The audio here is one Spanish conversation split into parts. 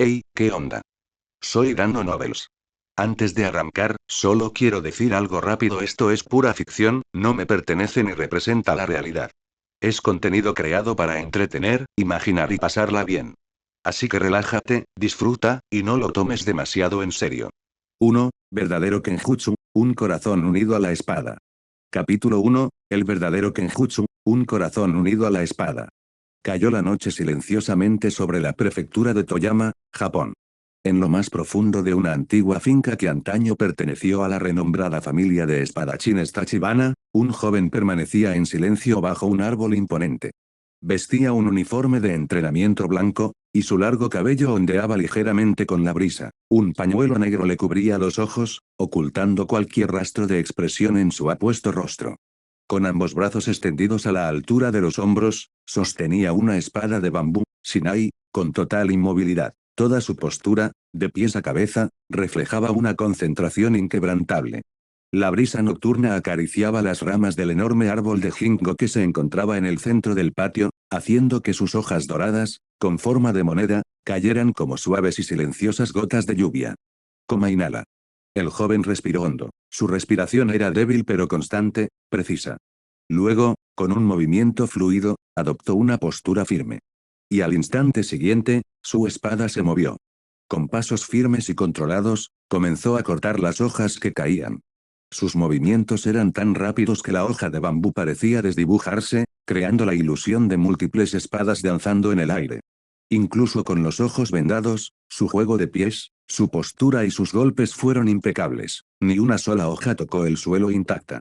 Hey, ¿qué onda? Soy Dando Novels. Antes de arrancar, solo quiero decir algo rápido: esto es pura ficción, no me pertenece ni representa la realidad. Es contenido creado para entretener, imaginar y pasarla bien. Así que relájate, disfruta, y no lo tomes demasiado en serio. 1. Verdadero Kenjutsu, un corazón unido a la espada. Capítulo 1. El verdadero Kenjutsu, un corazón unido a la espada. Cayó la noche silenciosamente sobre la prefectura de Toyama, Japón. En lo más profundo de una antigua finca que antaño perteneció a la renombrada familia de espadachines Tachibana, un joven permanecía en silencio bajo un árbol imponente. Vestía un uniforme de entrenamiento blanco, y su largo cabello ondeaba ligeramente con la brisa. Un pañuelo negro le cubría los ojos, ocultando cualquier rastro de expresión en su apuesto rostro. Con ambos brazos extendidos a la altura de los hombros, sostenía una espada de bambú, Shinai, con total inmovilidad. Toda su postura, de pies a cabeza, reflejaba una concentración inquebrantable. La brisa nocturna acariciaba las ramas del enorme árbol de ginkgo que se encontraba en el centro del patio, haciendo que sus hojas doradas, con forma de moneda, cayeran como suaves y silenciosas gotas de lluvia. Coma inhala. El joven respiró hondo. Su respiración era débil pero constante, precisa. Luego, con un movimiento fluido, adoptó una postura firme. Y al instante siguiente, su espada se movió. Con pasos firmes y controlados, comenzó a cortar las hojas que caían. Sus movimientos eran tan rápidos que la hoja de bambú parecía desdibujarse, creando la ilusión de múltiples espadas danzando en el aire. Incluso con los ojos vendados, su juego de pies, su postura y sus golpes fueron impecables. Ni una sola hoja tocó el suelo intacta.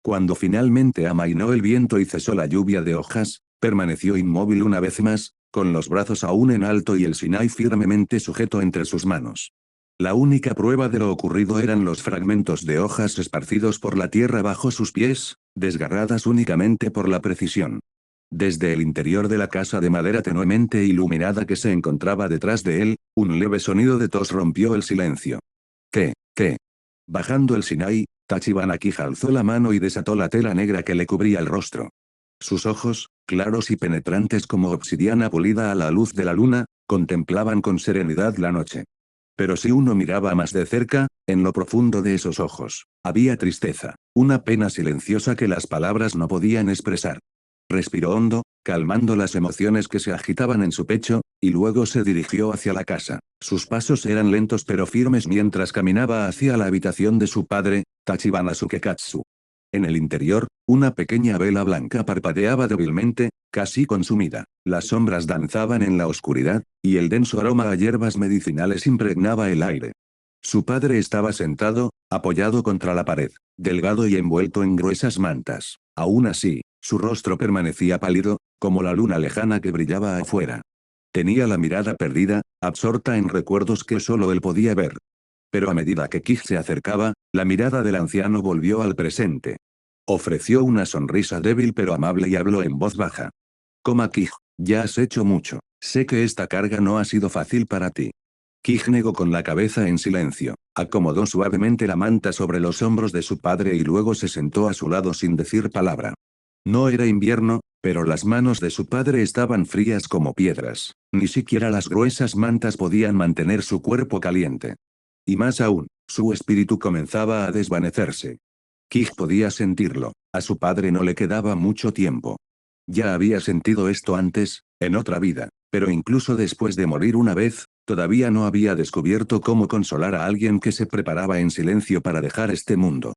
Cuando finalmente amainó el viento y cesó la lluvia de hojas, permaneció inmóvil una vez más, con los brazos aún en alto y el Shinai firmemente sujeto entre sus manos. La única prueba de lo ocurrido eran los fragmentos de hojas esparcidos por la tierra bajo sus pies, desgarradas únicamente por la precisión. Desde el interior de la casa de madera tenuemente iluminada que se encontraba detrás de él, un leve sonido de tos rompió el silencio. ¿Qué? ¿Qué? Bajando el Shinai, Tachibana Kija alzó la mano y desató la tela negra que le cubría el rostro. Sus ojos, claros y penetrantes como obsidiana pulida a la luz de la luna, contemplaban con serenidad la noche. Pero si uno miraba más de cerca, en lo profundo de esos ojos, había tristeza, una pena silenciosa que las palabras no podían expresar. Respiró hondo, calmando las emociones que se agitaban en su pecho, y luego se dirigió hacia la casa. Sus pasos eran lentos pero firmes mientras caminaba hacia la habitación de su padre, Tachibana Sukekatsu. En el interior, una pequeña vela blanca parpadeaba débilmente, casi consumida. Las sombras danzaban en la oscuridad, y el denso aroma a hierbas medicinales impregnaba el aire. Su padre estaba sentado, apoyado contra la pared, delgado y envuelto en gruesas mantas. Aún así, su rostro permanecía pálido, como la luna lejana que brillaba afuera. Tenía la mirada perdida, absorta en recuerdos que solo él podía ver. Pero a medida que Kij se acercaba, la mirada del anciano volvió al presente. Ofreció una sonrisa débil pero amable y habló en voz baja. Coma Kij, ya has hecho mucho. Sé que esta carga no ha sido fácil para ti. Kij negó con la cabeza en silencio, acomodó suavemente la manta sobre los hombros de su padre y luego se sentó a su lado sin decir palabra. No era invierno, pero las manos de su padre estaban frías como piedras. Ni siquiera las gruesas mantas podían mantener su cuerpo caliente. Y más aún, su espíritu comenzaba a desvanecerse. Kij podía sentirlo, a su padre no le quedaba mucho tiempo. Ya había sentido esto antes, en otra vida, pero incluso después de morir una vez, todavía no había descubierto cómo consolar a alguien que se preparaba en silencio para dejar este mundo.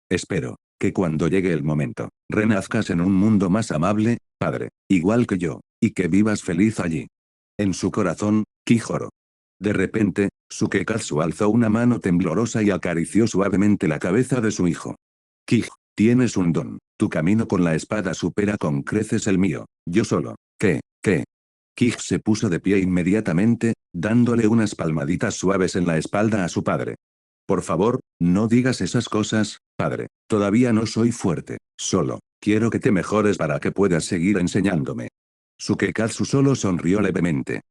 Espero que cuando llegue el momento, renazcas en un mundo más amable, padre, igual que yo, y que vivas feliz allí. En su corazón, Kijoro. De repente, Sukekatsu alzó una mano temblorosa y acarició suavemente la cabeza de su hijo. Kij, tienes un don. Tu camino con la espada supera con creces el mío. Yo solo. ¿Qué? ¿Qué? Kij se puso de pie inmediatamente, dándole unas palmaditas suaves en la espalda a su padre. Por favor, no digas esas cosas, padre. Todavía no soy fuerte. Solo, quiero que te mejores para que puedas seguir enseñándome. Sukekatsu solo sonrió levemente.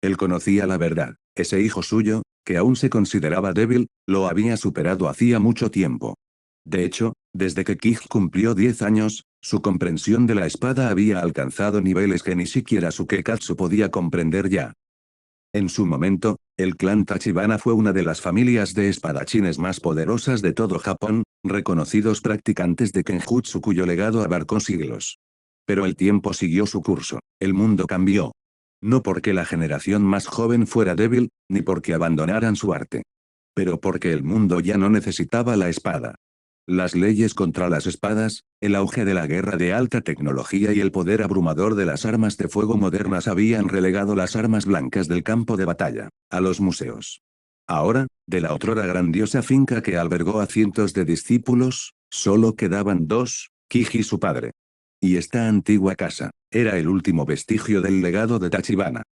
Él conocía la verdad. Ese hijo suyo, que aún se consideraba débil, lo había superado hacía mucho tiempo. De hecho, desde que Kij cumplió 10 años, su comprensión de la espada había alcanzado niveles que ni siquiera Sukekatsu podía comprender ya. En su momento, El clan Tachibana fue una de las familias de espadachines más poderosas de todo Japón, reconocidos practicantes de Kenjutsu cuyo legado abarcó siglos. Pero el tiempo siguió su curso, el mundo cambió. No porque la generación más joven fuera débil, ni porque abandonaran su arte. Pero porque el mundo ya no necesitaba la espada. Las leyes contra las espadas, el auge de la guerra de alta tecnología y el poder abrumador de las armas de fuego modernas habían relegado las armas blancas del campo de batalla a los museos. Ahora, de la otrora grandiosa finca que albergó a cientos de discípulos, solo quedaban dos, Kiji y su padre. Y esta antigua casa, era el último vestigio del legado de Tachibana.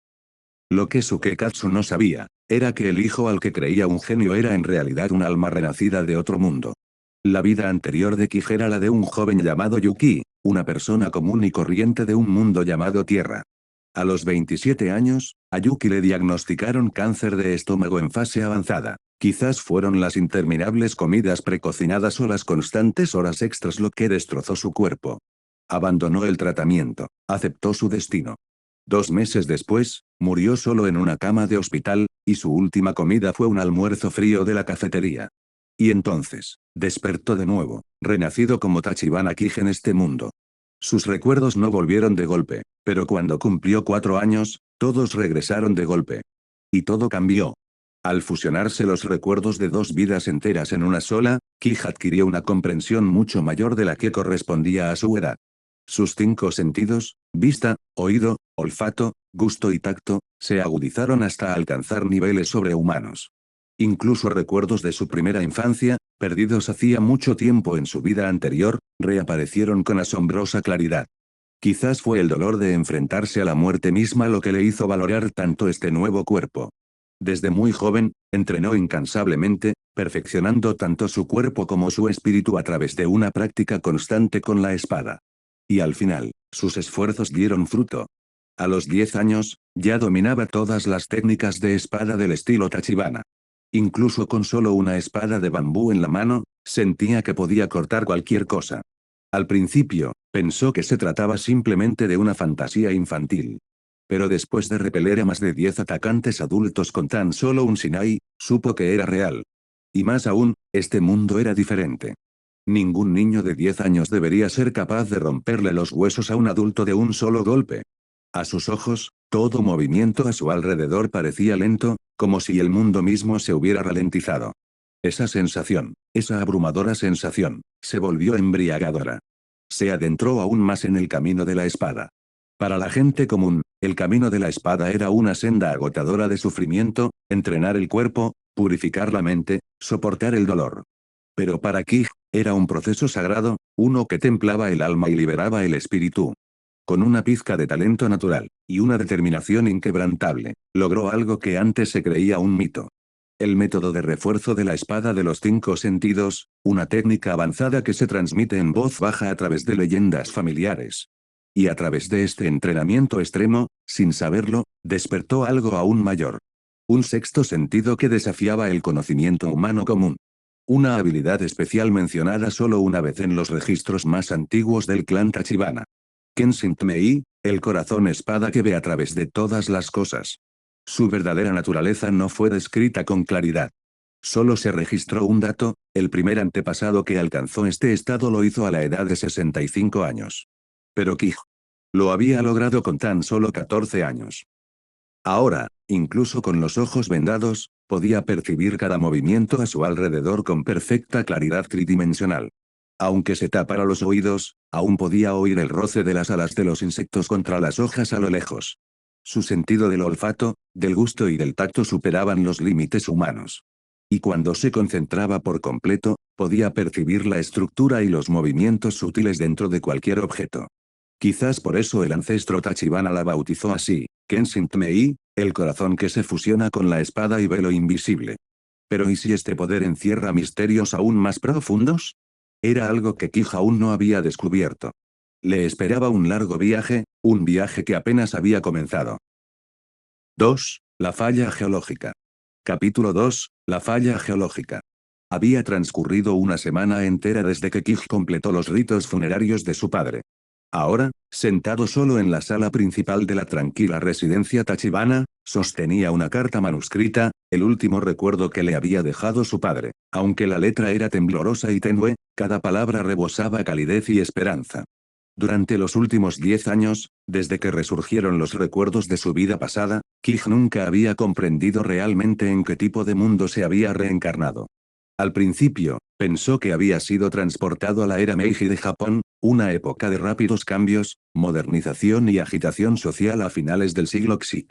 Lo que Sukekatsu no sabía, era que el hijo al que creía un genio era en realidad un alma renacida de otro mundo. La vida anterior de Kiji era la de un joven llamado Yuki, una persona común y corriente de un mundo llamado Tierra. A los 27 años, a Yuki le diagnosticaron cáncer de estómago en fase avanzada. Quizás fueron las interminables comidas precocinadas o las constantes horas extras lo que destrozó su cuerpo. Abandonó el tratamiento, aceptó su destino. 2 meses después, murió solo en una cama de hospital, y su última comida fue un almuerzo frío de la cafetería. Y entonces, despertó de nuevo, renacido como Tachibana Kiji en este mundo. Sus recuerdos no volvieron de golpe, pero cuando cumplió 4 años, todos regresaron de golpe. Y todo cambió. Al fusionarse los recuerdos de 2 vidas enteras en una sola, Kiji adquirió una comprensión mucho mayor de la que correspondía a su edad. Sus 5 sentidos, vista, oído, olfato, gusto y tacto, se agudizaron hasta alcanzar niveles sobrehumanos. Incluso recuerdos de su primera infancia, perdidos hacía mucho tiempo en su vida anterior, reaparecieron con asombrosa claridad. Quizás fue el dolor de enfrentarse a la muerte misma lo que le hizo valorar tanto este nuevo cuerpo. Desde muy joven, entrenó incansablemente, perfeccionando tanto su cuerpo como su espíritu a través de una práctica constante con la espada. Y al final, sus esfuerzos dieron fruto. A los 10 años, ya dominaba todas las técnicas de espada del estilo Tachibana. Incluso con solo una espada de bambú en la mano, sentía que podía cortar cualquier cosa. Al principio, pensó que se trataba simplemente de una fantasía infantil. Pero después de repeler a más de 10 atacantes adultos con tan solo un Shinai, supo que era real. Y más aún, este mundo era diferente. Ningún niño de 10 años debería ser capaz de romperle los huesos a un adulto de un solo golpe. A sus ojos, todo movimiento a su alrededor parecía lento, como si el mundo mismo se hubiera ralentizado. Esa sensación, esa abrumadora sensación, se volvió embriagadora. Se adentró aún más en el camino de la espada. Para la gente común, el camino de la espada era una senda agotadora de sufrimiento, entrenar el cuerpo, purificar la mente, soportar el dolor. Pero para Kiji, era un proceso sagrado, uno que templaba el alma y liberaba el espíritu. Con una pizca de talento natural, y una determinación inquebrantable, logró algo que antes se creía un mito. El método de refuerzo de la espada de los 5 sentidos, una técnica avanzada que se transmite en voz baja a través de leyendas familiares. Y a través de este entrenamiento extremo, sin saberlo, despertó algo aún mayor. Un sexto sentido que desafiaba el conocimiento humano común. Una habilidad especial mencionada solo una vez en los registros más antiguos del clan Tachibana. Kenshin-mei, el corazón espada que ve a través de todas las cosas. Su verdadera naturaleza no fue descrita con claridad. Solo se registró un dato, el primer antepasado que alcanzó este estado lo hizo a la edad de 65 años. Pero Kiji lo había logrado con tan solo 14 años. Ahora, incluso con los ojos vendados, podía percibir cada movimiento a su alrededor con perfecta claridad tridimensional. Aunque se tapara los oídos, aún podía oír el roce de las alas de los insectos contra las hojas a lo lejos. Su sentido del olfato, del gusto y del tacto superaban los límites humanos. Y cuando se concentraba por completo, podía percibir la estructura y los movimientos sutiles dentro de cualquier objeto. Quizás por eso el ancestro Tachibana la bautizó así, Kenshin-mei, el corazón que se fusiona con la espada y ve lo invisible. Pero ¿y si este poder encierra misterios aún más profundos? Era algo que Kiji aún no había descubierto. Le esperaba un largo viaje, un viaje que apenas había comenzado. 2. La falla geológica. Capítulo 2. La falla geológica. Había transcurrido una semana entera desde que Kiji completó los ritos funerarios de su padre. Ahora, sentado solo en la sala principal de la tranquila residencia Tachibana, Sostenía una carta manuscrita, el último recuerdo que le había dejado su padre. Aunque la letra era temblorosa y tenue, cada palabra rebosaba calidez y esperanza. Durante los últimos 10 años, desde que resurgieron los recuerdos de su vida pasada, Kij nunca había comprendido realmente en qué tipo de mundo se había reencarnado. Al principio, pensó que había sido transportado a la era Meiji de Japón, una época de rápidos cambios, modernización y agitación social a finales del siglo VI.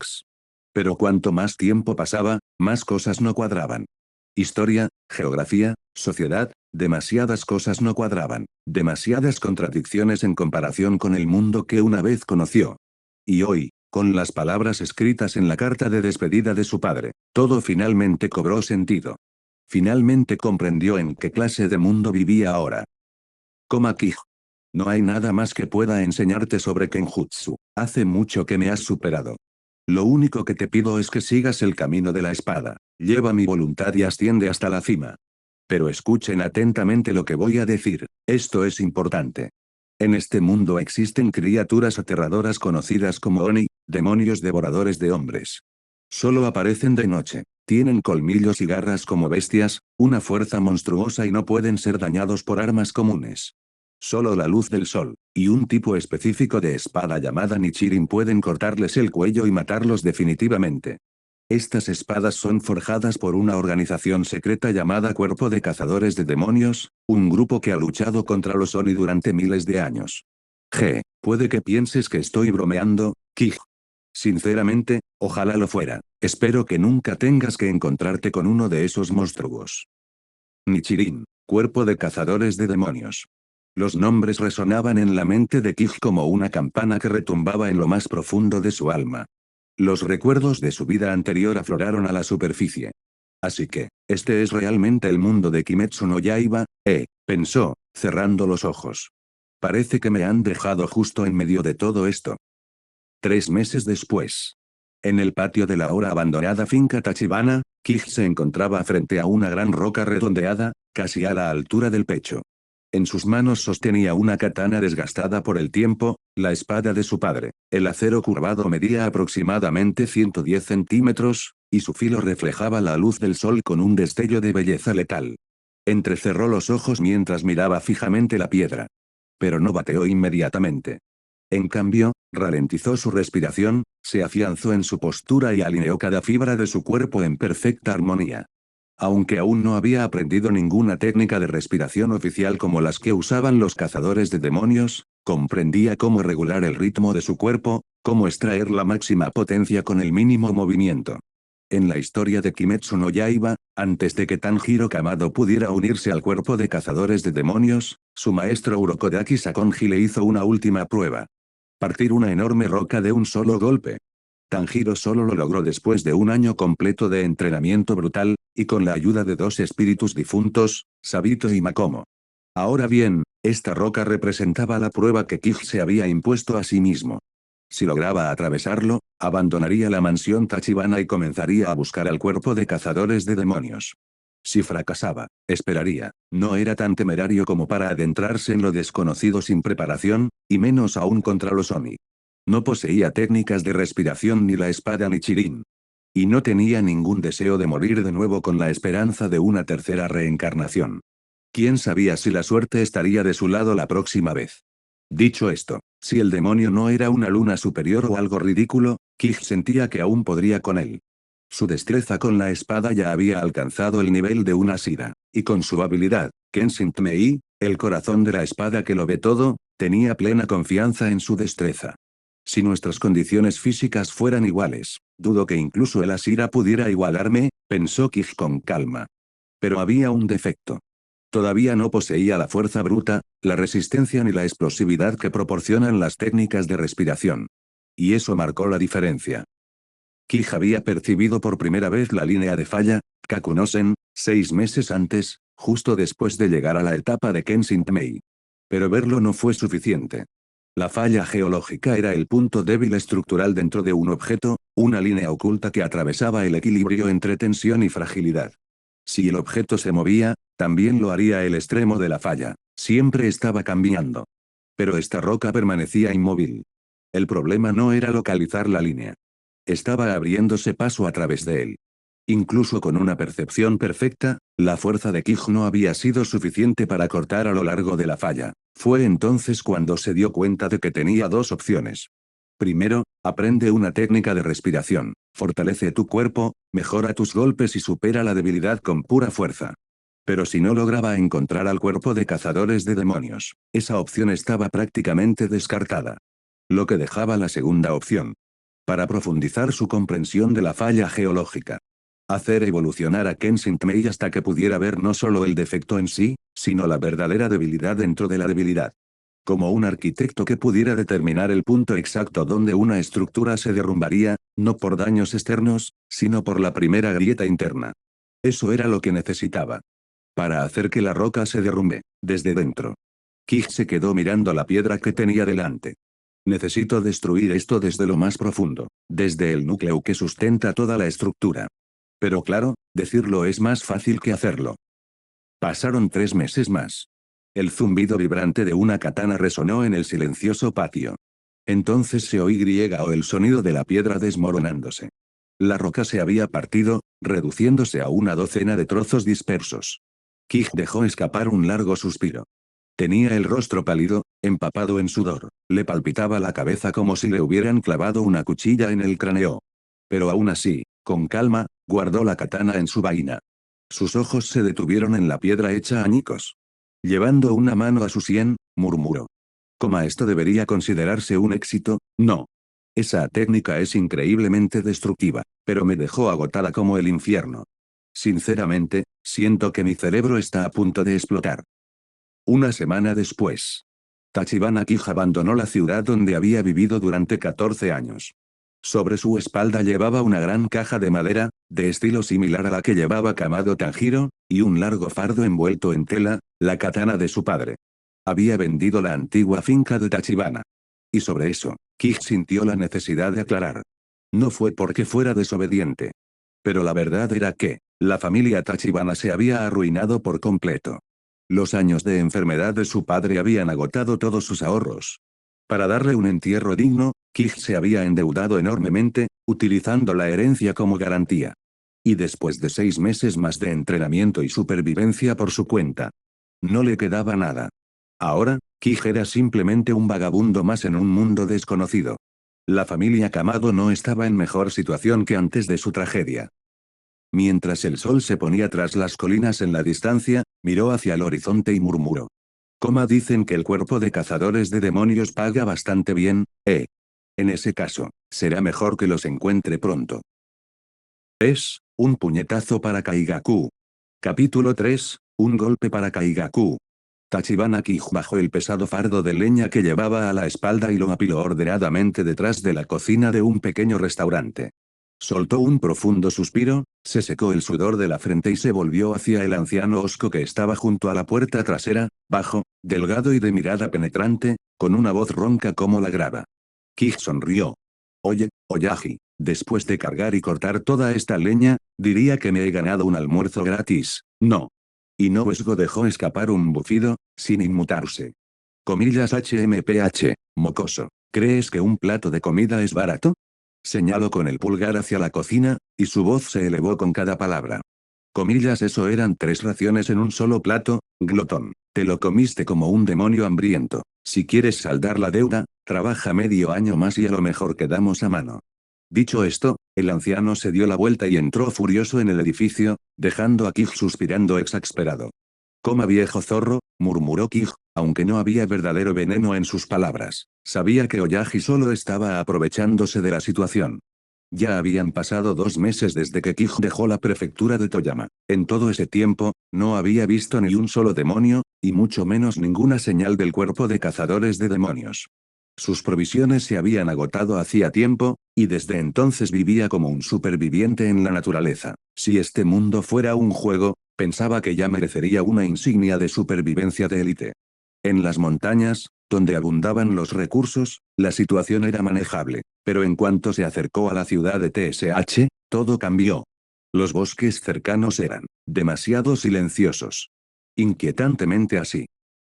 Pero cuanto más tiempo pasaba, más cosas no cuadraban. Historia, geografía, sociedad, demasiadas cosas no cuadraban, demasiadas contradicciones en comparación con el mundo que una vez conoció. Y hoy, con las palabras escritas en la carta de despedida de su padre, todo finalmente cobró sentido. Finalmente comprendió en qué clase de mundo vivía ahora. Coma Kij. No hay nada más que pueda enseñarte sobre Kenjutsu. Hace mucho que me has superado. Lo único que te pido es que sigas el camino de la espada. Lleva mi voluntad y asciende hasta la cima. Pero escuchen atentamente lo que voy a decir, esto es importante. En este mundo existen criaturas aterradoras conocidas como Oni, demonios devoradores de hombres. Solo aparecen de noche, tienen colmillos y garras como bestias, una fuerza monstruosa y no pueden ser dañados por armas comunes. Solo la luz del sol, y un tipo específico de espada llamada Nichirin pueden cortarles el cuello y matarlos definitivamente. Estas espadas son forjadas por una organización secreta llamada Cuerpo de Cazadores de Demonios, un grupo que ha luchado contra los Oni durante miles de años. Puede que pienses que estoy bromeando, Kij. Sinceramente, ojalá lo fuera. Espero que nunca tengas que encontrarte con uno de esos monstruos. Nichirin, Cuerpo de Cazadores de Demonios. Los nombres resonaban en la mente de Kij como una campana que retumbaba en lo más profundo de su alma. Los recuerdos de su vida anterior afloraron a la superficie. Así que, este es realmente el mundo de Kimetsu no Yaiba, pensó, cerrando los ojos. Parece que me han dejado justo en medio de todo esto. 3 meses después. En el patio de la ahora abandonada finca Tachibana, Kij se encontraba frente a una gran roca redondeada, casi a la altura del pecho. En sus manos sostenía una katana desgastada por el tiempo, la espada de su padre. El acero curvado medía aproximadamente 110 centímetros, y su filo reflejaba la luz del sol con un destello de belleza letal. Entrecerró los ojos mientras miraba fijamente la piedra. Pero no bateó inmediatamente. En cambio, ralentizó su respiración, se afianzó en su postura y alineó cada fibra de su cuerpo en perfecta armonía. Aunque aún no había aprendido ninguna técnica de respiración oficial como las que usaban los cazadores de demonios, comprendía cómo regular el ritmo de su cuerpo, cómo extraer la máxima potencia con el mínimo movimiento. En la historia de Kimetsu no Yaiba, antes de que Tanjiro Kamado pudiera unirse al cuerpo de cazadores de demonios, su maestro Urokodaki Sakonji le hizo una última prueba. Partir una enorme roca de un solo golpe. Tanjiro solo lo logró después de un año completo de entrenamiento brutal, y con la ayuda de dos espíritus difuntos, Sabito y Makomo. Ahora bien, esta roca representaba la prueba que Kij se había impuesto a sí mismo. Si lograba atravesarlo, abandonaría la mansión Tachibana y comenzaría a buscar al cuerpo de cazadores de demonios. Si fracasaba, esperaría, no era tan temerario como para adentrarse en lo desconocido sin preparación, y menos aún contra los Oni. No poseía técnicas de respiración ni la espada Nichirin. Y no tenía ningún deseo de morir de nuevo con la esperanza de una tercera reencarnación. ¿Quién sabía si la suerte estaría de su lado la próxima vez? Dicho esto, si el demonio no era una luna superior o algo ridículo, Kij sentía que aún podría con él. Su destreza con la espada ya había alcanzado el nivel de una Ashira, y con su habilidad, Kenshin Mei, el corazón de la espada que lo ve todo, tenía plena confianza en su destreza. Si nuestras condiciones físicas fueran iguales, dudo que incluso el Ashira pudiera igualarme, pensó Kij con calma. Pero había un defecto. Todavía no poseía la fuerza bruta, la resistencia ni la explosividad que proporcionan las técnicas de respiración. Y eso marcó la diferencia. Kij había percibido por primera vez la línea de falla, Kakunosen, 6 meses antes, justo después de llegar a la etapa de Kenshin Mei. Pero verlo no fue suficiente. La falla geológica era el punto débil estructural dentro de un objeto, una línea oculta que atravesaba el equilibrio entre tensión y fragilidad. Si el objeto se movía, también lo haría el extremo de la falla. Siempre estaba cambiando. Pero esta roca permanecía inmóvil. El problema no era localizar la línea. Estaba abriéndose paso a través de él. Incluso con una percepción perfecta, la fuerza de Kij no había sido suficiente para cortar a lo largo de la falla. Fue entonces cuando se dio cuenta de que tenía dos opciones. Primero, aprende una técnica de respiración, fortalece tu cuerpo, mejora tus golpes y supera la debilidad con pura fuerza. Pero si no lograba encontrar al cuerpo de cazadores de demonios, esa opción estaba prácticamente descartada. Lo que dejaba la segunda opción. Para profundizar su comprensión de la falla geológica. Hacer evolucionar a Kensington Mei hasta que pudiera ver no solo el defecto en sí, sino la verdadera debilidad dentro de la debilidad. Como un arquitecto que pudiera determinar el punto exacto donde una estructura se derrumbaría, no por daños externos, sino por la primera grieta interna. Eso era lo que necesitaba. Para hacer que la roca se derrumbe, desde dentro. Kij se quedó mirando la piedra que tenía delante. Necesito destruir esto desde lo más profundo, desde el núcleo que sustenta toda la estructura. Pero claro, decirlo es más fácil que hacerlo. Pasaron 3 meses más. El zumbido vibrante de una katana resonó en el silencioso patio. Entonces se oí griega o el sonido de la piedra desmoronándose. La roca se había partido, reduciéndose a una docena de trozos dispersos. Kij dejó escapar un largo suspiro. Tenía el rostro pálido, empapado en sudor, le palpitaba la cabeza como si le hubieran clavado una cuchilla en el cráneo. Pero aún así, con calma, guardó la katana en su vaina. Sus ojos se detuvieron en la piedra hecha añicos. Llevando una mano a su sien, murmuró. Coma, esto debería considerarse un éxito, no. Esa técnica es increíblemente destructiva, pero me dejó agotada como el infierno. Sinceramente, siento que mi cerebro está a punto de explotar. Una semana después. Tachibana Kij abandonó la ciudad donde había vivido durante 14 años. Sobre su espalda llevaba una gran caja de madera, de estilo similar a la que llevaba Kamado Tanjiro, y un largo fardo envuelto en tela, la katana de su padre. Había vendido la antigua finca de Tachibana. Y sobre eso, Kij sintió la necesidad de aclarar. No fue porque fuera desobediente. Pero la verdad era que, la familia Tachibana se había arruinado por completo. Los años de enfermedad de su padre habían agotado todos sus ahorros. Para darle un entierro digno, Kij se había endeudado enormemente, utilizando la herencia como garantía. Y después de 6 meses más de entrenamiento y supervivencia por su cuenta, no le quedaba nada. Ahora, Kij era simplemente un vagabundo más en un mundo desconocido. La familia Kamado no estaba en mejor situación que antes de su tragedia. Mientras el sol se ponía tras las colinas en la distancia, miró hacia el horizonte y murmuró. Coma, dicen que el cuerpo de cazadores de demonios paga bastante bien, ¿eh? En ese caso, será mejor que los encuentre pronto. Un puñetazo para Kaigaku. Capítulo 3, un golpe para Kaigaku. Tachibana Kij bajó el pesado fardo de leña que llevaba a la espalda y lo apiló ordenadamente detrás de la cocina de un pequeño restaurante. Soltó un profundo suspiro, se secó el sudor de la frente y se volvió hacia el anciano hosco que estaba junto a la puerta trasera, bajo, delgado y de mirada penetrante, con una voz ronca como la grava. Kij sonrió. Oye, Oyagi, después de cargar y cortar toda esta leña, diría que me he ganado un almuerzo gratis, ¿no? Y Nobuesgo dejó escapar un bufido, sin inmutarse. Comillas HMPH, mocoso, ¿crees que un plato de comida es barato? Señaló con el pulgar hacia la cocina, y su voz se elevó con cada palabra. Comillas, eso eran 3 raciones en un solo plato, glotón. Te lo comiste como un demonio hambriento. Si quieres saldar la deuda, trabaja medio año más y a lo mejor quedamos a mano. Dicho esto, el anciano se dio la vuelta y entró furioso en el edificio, dejando a Kij suspirando exasperado. Coma, viejo zorro, murmuró Kij, aunque no había verdadero veneno en sus palabras. Sabía que Oyagi solo estaba aprovechándose de la situación. Ya habían pasado 2 meses desde que Kij dejó la prefectura de Toyama. En todo ese tiempo, no había visto ni un solo demonio, y mucho menos ninguna señal del cuerpo de cazadores de demonios. Sus provisiones se habían agotado hacía tiempo, y desde entonces vivía como un superviviente en la naturaleza. Si este mundo fuera un juego, pensaba que ya merecería una insignia de supervivencia de élite. En las montañas, donde abundaban los recursos, la situación era manejable, pero en cuanto se acercó a la ciudad de TSH, todo cambió. Los bosques cercanos eran demasiado silenciosos. Inquietantemente así.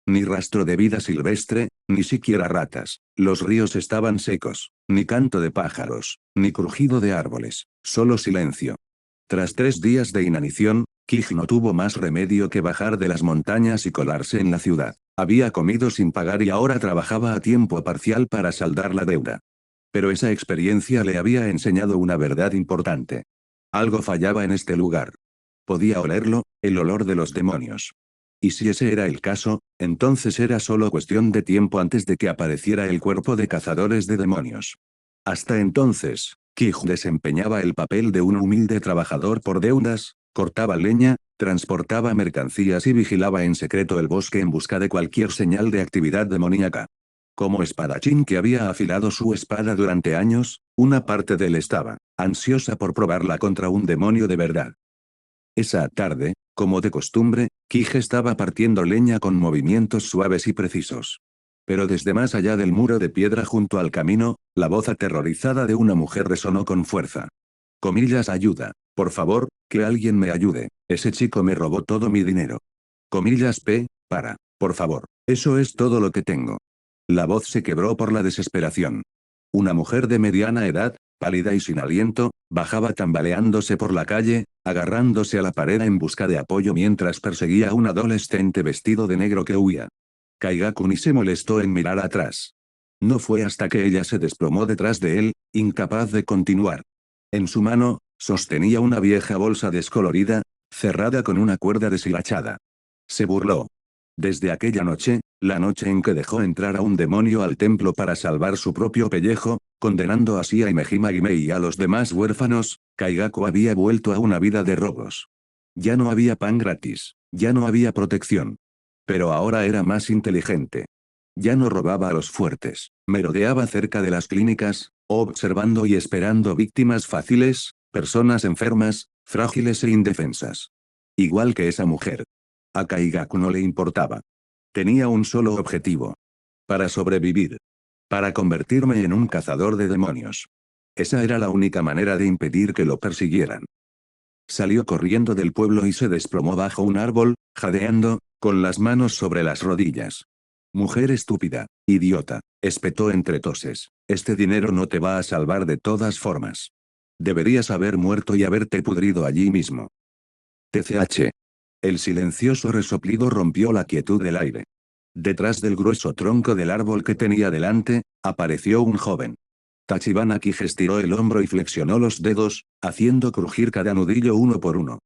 Ni rastro de vida silvestre, ni siquiera ratas. Los ríos estaban secos. Ni canto de pájaros, ni crujido de árboles. Solo silencio. Tras 3 días de inanición, Kij no tuvo más remedio que bajar de las montañas y colarse en la ciudad. Había comido sin pagar y ahora trabajaba a tiempo parcial para saldar la deuda. Pero esa experiencia le había enseñado una verdad importante. Algo fallaba en este lugar. Podía olerlo, el olor de los demonios. Y si ese era el caso, entonces era solo cuestión de tiempo antes de que apareciera el cuerpo de cazadores de demonios. Hasta entonces, Kij desempeñaba el papel de un humilde trabajador por deudas, cortaba leña, transportaba mercancías y vigilaba en secreto el bosque en busca de cualquier señal de actividad demoníaca. Como espadachín que había afilado su espada durante años, una parte de él estaba ansiosa por probarla contra un demonio de verdad. Esa tarde, como de costumbre, Kij estaba partiendo leña con movimientos suaves y precisos. Pero desde más allá del muro de piedra junto al camino, la voz aterrorizada de una mujer resonó con fuerza. Comillas ayuda. Por favor, que alguien me ayude. Ese chico me robó todo mi dinero. Comillas para. Por favor. Eso es todo lo que tengo. La voz se quebró por la desesperación. Una mujer de mediana edad, pálida y sin aliento, bajaba tambaleándose por la calle, agarrándose a la pared en busca de apoyo mientras perseguía a un adolescente vestido de negro que huía. Kaigaku ni se molestó en mirar atrás. No fue hasta que ella se desplomó detrás de él, incapaz de continuar. En su mano, sostenía una vieja bolsa descolorida, cerrada con una cuerda deshilachada. Se burló. Desde aquella noche, la noche en que dejó entrar a un demonio al templo para salvar su propio pellejo, condenando así a Imehima Gimei y a los demás huérfanos, Kaigaku había vuelto a una vida de robos. Ya no había pan gratis, ya no había protección. Pero ahora era más inteligente. Ya no robaba a los fuertes, merodeaba cerca de las clínicas, observando y esperando víctimas fáciles, personas enfermas, frágiles e indefensas. Igual que esa mujer. A Kaigaku no le importaba. Tenía un solo objetivo. Para sobrevivir. Para convertirme en un cazador de demonios. Esa era la única manera de impedir que lo persiguieran. Salió corriendo del pueblo y se desplomó bajo un árbol, jadeando, con las manos sobre las rodillas. Mujer estúpida, idiota, espetó entre toses. Este dinero no te va a salvar de todas formas. Deberías haber muerto y haberte pudrido allí mismo. TCH. El silencioso resoplido rompió la quietud del aire. Detrás del grueso tronco del árbol que tenía delante, apareció un joven. Tachibana Kij estiró el hombro y flexionó los dedos, haciendo crujir cada nudillo uno por uno.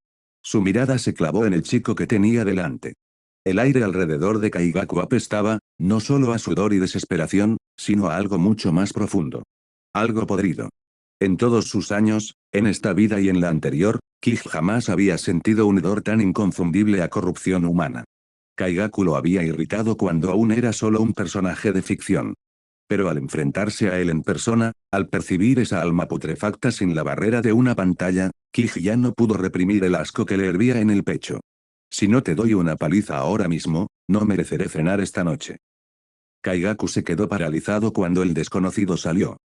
Su mirada se clavó en el chico que tenía delante. El aire alrededor de Kaigaku apestaba, no solo a sudor y desesperación, sino a algo mucho más profundo. Algo podrido. En todos sus años, en esta vida y en la anterior, Kij jamás había sentido un hedor tan inconfundible a corrupción humana. Kaigaku lo había irritado cuando aún era solo un personaje de ficción. Pero al enfrentarse a él en persona, al percibir esa alma putrefacta sin la barrera de una pantalla, Kij ya no pudo reprimir el asco que le hervía en el pecho. Si no te doy una paliza ahora mismo, no mereceré cenar esta noche. Kaigaku se quedó paralizado cuando el desconocido salió.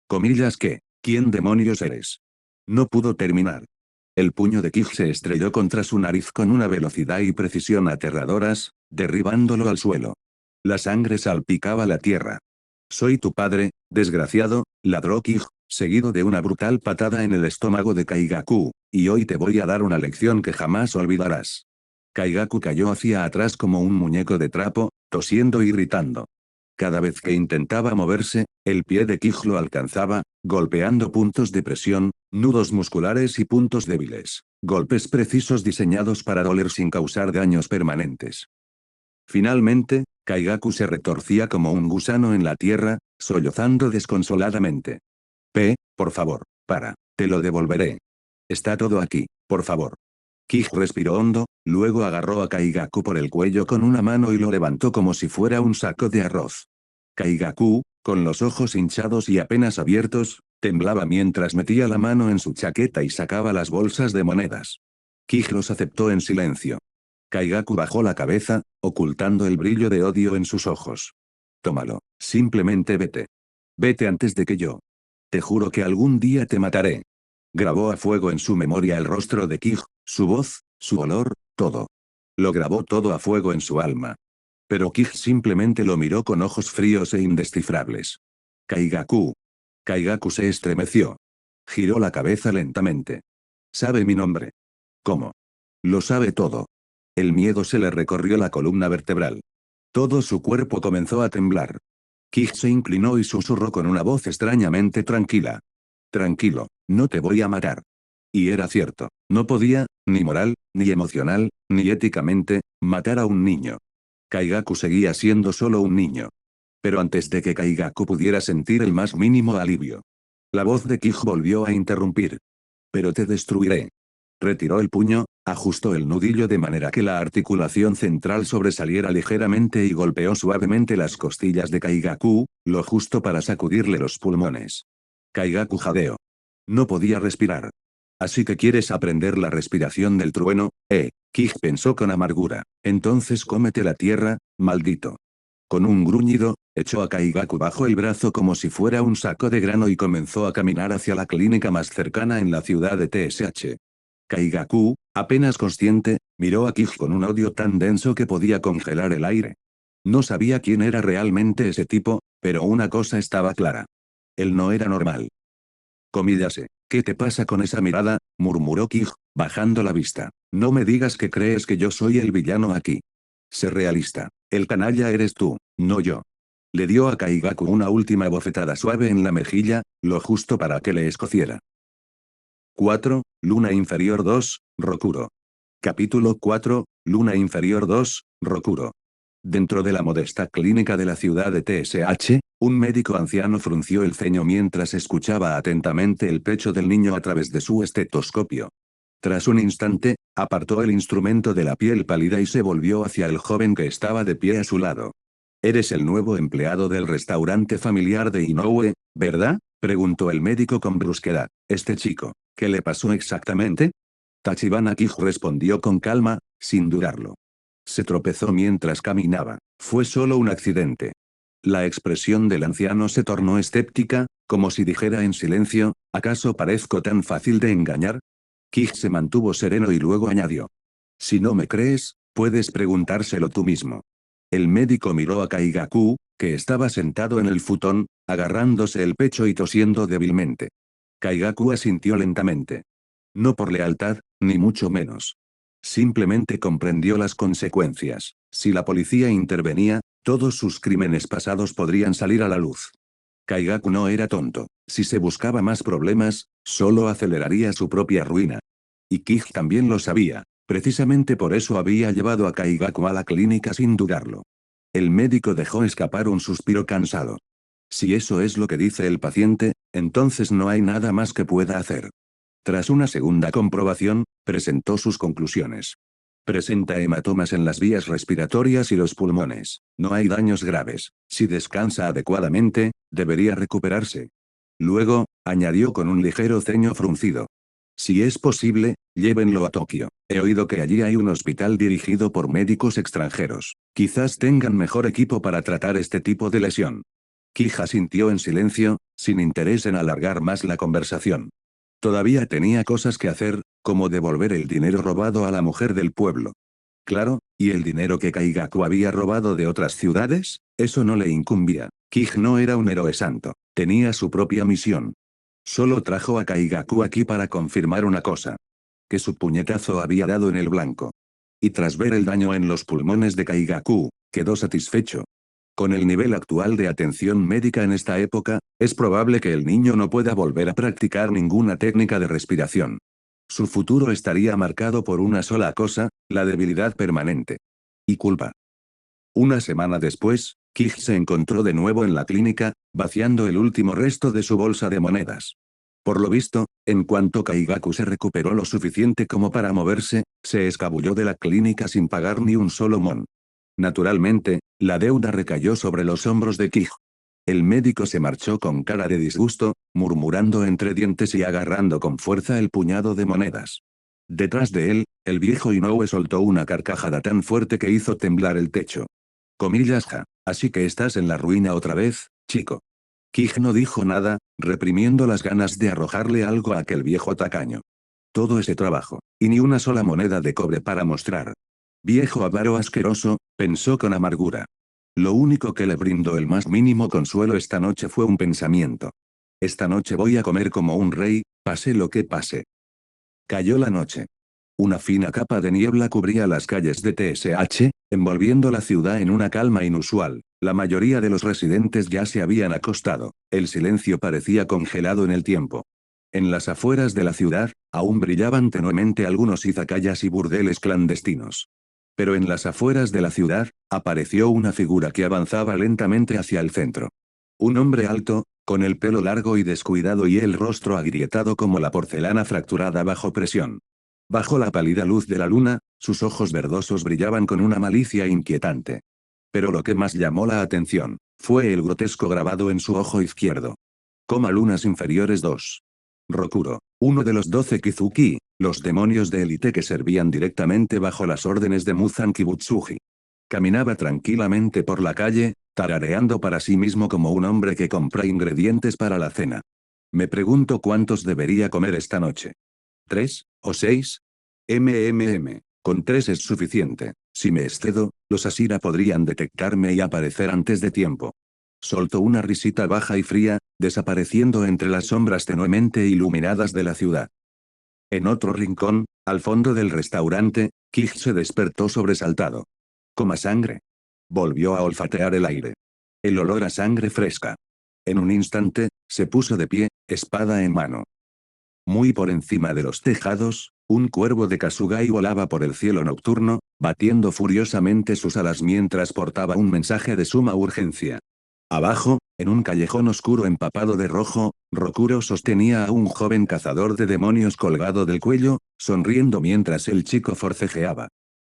Comillas que, ¿quién demonios eres? No pudo terminar. El puño de Kij se estrelló contra su nariz con una velocidad y precisión aterradoras, derribándolo al suelo. La sangre salpicaba la tierra. Soy tu padre, desgraciado, ladró Kij, seguido de una brutal patada en el estómago de Kaigaku, y hoy te voy a dar una lección que jamás olvidarás. Kaigaku cayó hacia atrás como un muñeco de trapo, tosiendo y gritando. Cada vez que intentaba moverse, el pie de Kij lo alcanzaba, golpeando puntos de presión, nudos musculares y puntos débiles. Golpes precisos diseñados para doler sin causar daños permanentes. Finalmente, Kaigaku se retorcía como un gusano en la tierra, sollozando desconsoladamente. Por favor, para. Te lo devolveré. Está todo aquí, por favor. Kij respiró hondo, luego agarró a Kaigaku por el cuello con una mano y lo levantó como si fuera un saco de arroz. Kaigaku, con los ojos hinchados y apenas abiertos, temblaba mientras metía la mano en su chaqueta y sacaba las bolsas de monedas. Kij los aceptó en silencio. Kaigaku bajó la cabeza, ocultando el brillo de odio en sus ojos. Tómalo, simplemente vete. Vete antes de que yo. Te juro que algún día te mataré. Grabó a fuego en su memoria el rostro de Kij, su voz, su olor, todo. Lo grabó todo a fuego en su alma. Pero Kij simplemente lo miró con ojos fríos e indescifrables. Kaigaku. Kaigaku se estremeció. Giró la cabeza lentamente. Sabe mi nombre. ¿Cómo? Lo sabe todo. El miedo se le recorrió la columna vertebral. Todo su cuerpo comenzó a temblar. Kij se inclinó y susurró con una voz extrañamente tranquila. Tranquilo, no te voy a matar. Y era cierto, no podía, ni moral, ni emocional, ni éticamente, matar a un niño. Kaigaku seguía siendo solo un niño. Pero antes de que Kaigaku pudiera sentir el más mínimo alivio, la voz de Kij volvió a interrumpir. Pero te destruiré. Retiró el puño, ajustó el nudillo de manera que la articulación central sobresaliera ligeramente y golpeó suavemente las costillas de Kaigaku, lo justo para sacudirle los pulmones. Kaigaku jadeó. No podía respirar. Así que quieres aprender la respiración del trueno, Kij pensó con amargura. Entonces cómete la tierra, maldito. Con un gruñido, echó a Kaigaku bajo el brazo como si fuera un saco de grano y comenzó a caminar hacia la clínica más cercana en la ciudad de TSH. Kaigaku, apenas consciente, miró a Kij con un odio tan denso que podía congelar el aire. No sabía quién era realmente ese tipo, pero una cosa estaba clara. Él no era normal. Comíllase. ¿Qué te pasa con esa mirada?, murmuró Kij, bajando la vista. No me digas que crees que yo soy el villano aquí. Sé realista. El canalla eres tú, no yo. Le dio a Kaigaku una última bofetada suave en la mejilla, lo justo para que le escociera. 4. Luna Inferior 2, Rokuro. Capítulo 4, Luna Inferior 2, Rokuro. Dentro de la modesta clínica de la ciudad de TSH, un médico anciano frunció el ceño mientras escuchaba atentamente el pecho del niño a través de su estetoscopio. Tras un instante, apartó el instrumento de la piel pálida y se volvió hacia el joven que estaba de pie a su lado. «Eres el nuevo empleado del restaurante familiar de Inoue, ¿verdad?», preguntó el médico con brusquedad. «Este chico, ¿qué le pasó exactamente?». Tachibana Kij respondió con calma, sin dudarlo. Se tropezó mientras caminaba. Fue solo un accidente. La expresión del anciano se tornó escéptica, como si dijera en silencio, ¿acaso parezco tan fácil de engañar? Kij se mantuvo sereno y luego añadió. Si no me crees, puedes preguntárselo tú mismo. El médico miró a Kaigaku, que estaba sentado en el futón, agarrándose el pecho y tosiendo débilmente. Kaigaku asintió lentamente. No por lealtad, ni mucho menos. Simplemente comprendió las consecuencias. Si la policía intervenía, todos sus crímenes pasados podrían salir a la luz. Kaigaku no era tonto. Si se buscaba más problemas, solo aceleraría su propia ruina. Y Kij también lo sabía. Precisamente por eso había llevado a Kaigaku a la clínica sin dudarlo. El médico dejó escapar un suspiro cansado. Si eso es lo que dice el paciente, entonces no hay nada más que pueda hacer. Tras una segunda comprobación, presentó sus conclusiones. Presenta hematomas en las vías respiratorias y los pulmones. No hay daños graves. Si descansa adecuadamente, debería recuperarse. Luego, añadió con un ligero ceño fruncido. Si es posible, llévenlo a Tokio. He oído que allí hay un hospital dirigido por médicos extranjeros. Quizás tengan mejor equipo para tratar este tipo de lesión. Kij asintió en silencio, sin interés en alargar más la conversación. Todavía tenía cosas que hacer, como devolver el dinero robado a la mujer del pueblo. Claro, ¿y el dinero que Kaigaku había robado de otras ciudades? Eso no le incumbía. Kij no era un héroe santo. Tenía su propia misión. Solo trajo a Kaigaku aquí para confirmar una cosa. Que su puñetazo había dado en el blanco. Y tras ver el daño en los pulmones de Kaigaku, quedó satisfecho. Con el nivel actual de atención médica en esta época, es probable que el niño no pueda volver a practicar ninguna técnica de respiración. Su futuro estaría marcado por una sola cosa, la debilidad permanente. Y culpa. Una semana después, Kij se encontró de nuevo en la clínica, vaciando el último resto de su bolsa de monedas. Por lo visto, en cuanto Kaigaku se recuperó lo suficiente como para moverse, se escabulló de la clínica sin pagar ni un solo mon. Naturalmente, la deuda recayó sobre los hombros de Kij. El médico se marchó con cara de disgusto, murmurando entre dientes y agarrando con fuerza el puñado de monedas. Detrás de él, el viejo Inoue soltó una carcajada tan fuerte que hizo temblar el techo. Comillas ja, así que estás en la ruina otra vez, chico. Kij no dijo nada, reprimiendo las ganas de arrojarle algo a aquel viejo tacaño. Todo ese trabajo, y ni una sola moneda de cobre para mostrar. Viejo avaro asqueroso, pensó con amargura. Lo único que le brindó el más mínimo consuelo esta noche fue un pensamiento. Esta noche voy a comer como un rey, pase lo que pase. Cayó la noche. Una fina capa de niebla cubría las calles de TSH, envolviendo la ciudad en una calma inusual. La mayoría de los residentes ya se habían acostado. El silencio parecía congelado en el tiempo. En las afueras de la ciudad, aún brillaban tenuemente algunos izakayas y burdeles clandestinos. Pero en las afueras de la ciudad, apareció una figura que avanzaba lentamente hacia el centro. Un hombre alto, con el pelo largo y descuidado y el rostro agrietado como la porcelana fracturada bajo presión. Bajo la pálida luz de la luna, sus ojos verdosos brillaban con una malicia inquietante. Pero lo que más llamó la atención, fue el grotesco grabado en su ojo izquierdo. Coma lunas inferiores 2. Rokuro, uno de los 12 Kizuki, los demonios de élite que servían directamente bajo las órdenes de Muzan Kibutsuji. Caminaba tranquilamente por la calle, tarareando para sí mismo como un hombre que compra ingredientes para la cena. Me pregunto cuántos debería comer esta noche. ¿3? ¿O 6? Con 3 es suficiente. Si me excedo, los Asira podrían detectarme y aparecer antes de tiempo. Soltó una risita baja y fría, desapareciendo entre las sombras tenuemente iluminadas de la ciudad. En otro rincón, al fondo del restaurante, Kij se despertó sobresaltado. ¿Coma sangre? Volvió a olfatear el aire. El olor a sangre fresca. En un instante, se puso de pie, espada en mano. Muy por encima de los tejados, un cuervo de Kasugai volaba por el cielo nocturno, batiendo furiosamente sus alas mientras portaba un mensaje de suma urgencia. Abajo, en un callejón oscuro empapado de rojo, Rokuro sostenía a un joven cazador de demonios colgado del cuello, sonriendo mientras el chico forcejeaba.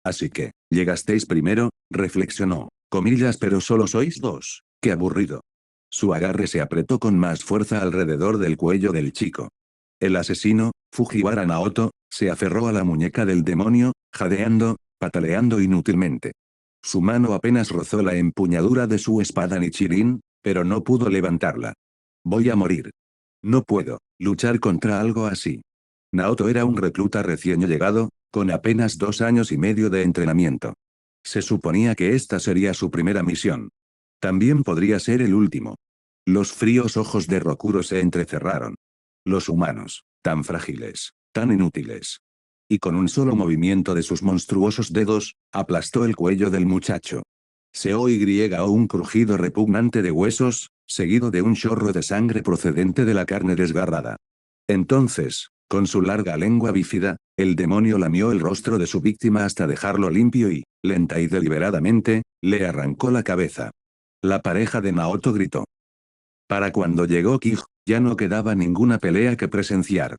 Así que, llegasteis primero, reflexionó, comillas, pero solo sois 2, qué aburrido. Su agarre se apretó con más fuerza alrededor del cuello del chico. El asesino, Fujiwara Naoto, se aferró a la muñeca del demonio, jadeando, pataleando inútilmente. Su mano apenas rozó la empuñadura de su espada Nichirin, pero no pudo levantarla. Voy a morir. No puedo luchar contra algo así. Naoto era un recluta recién llegado, con apenas 2 años y medio de entrenamiento. Se suponía que esta sería su primera misión. También podría ser el último. Los fríos ojos de Rokuro se entrecerraron. Los humanos, tan frágiles, tan inútiles. Y con un solo movimiento de sus monstruosos dedos, aplastó el cuello del muchacho. Se oyó un crujido repugnante de huesos, seguido de un chorro de sangre procedente de la carne desgarrada. Entonces, con su larga lengua bífida, el demonio lamió el rostro de su víctima hasta dejarlo limpio y, lenta y deliberadamente, le arrancó la cabeza. La pareja de Naoto gritó. Para cuando llegó Kij, ya no quedaba ninguna pelea que presenciar.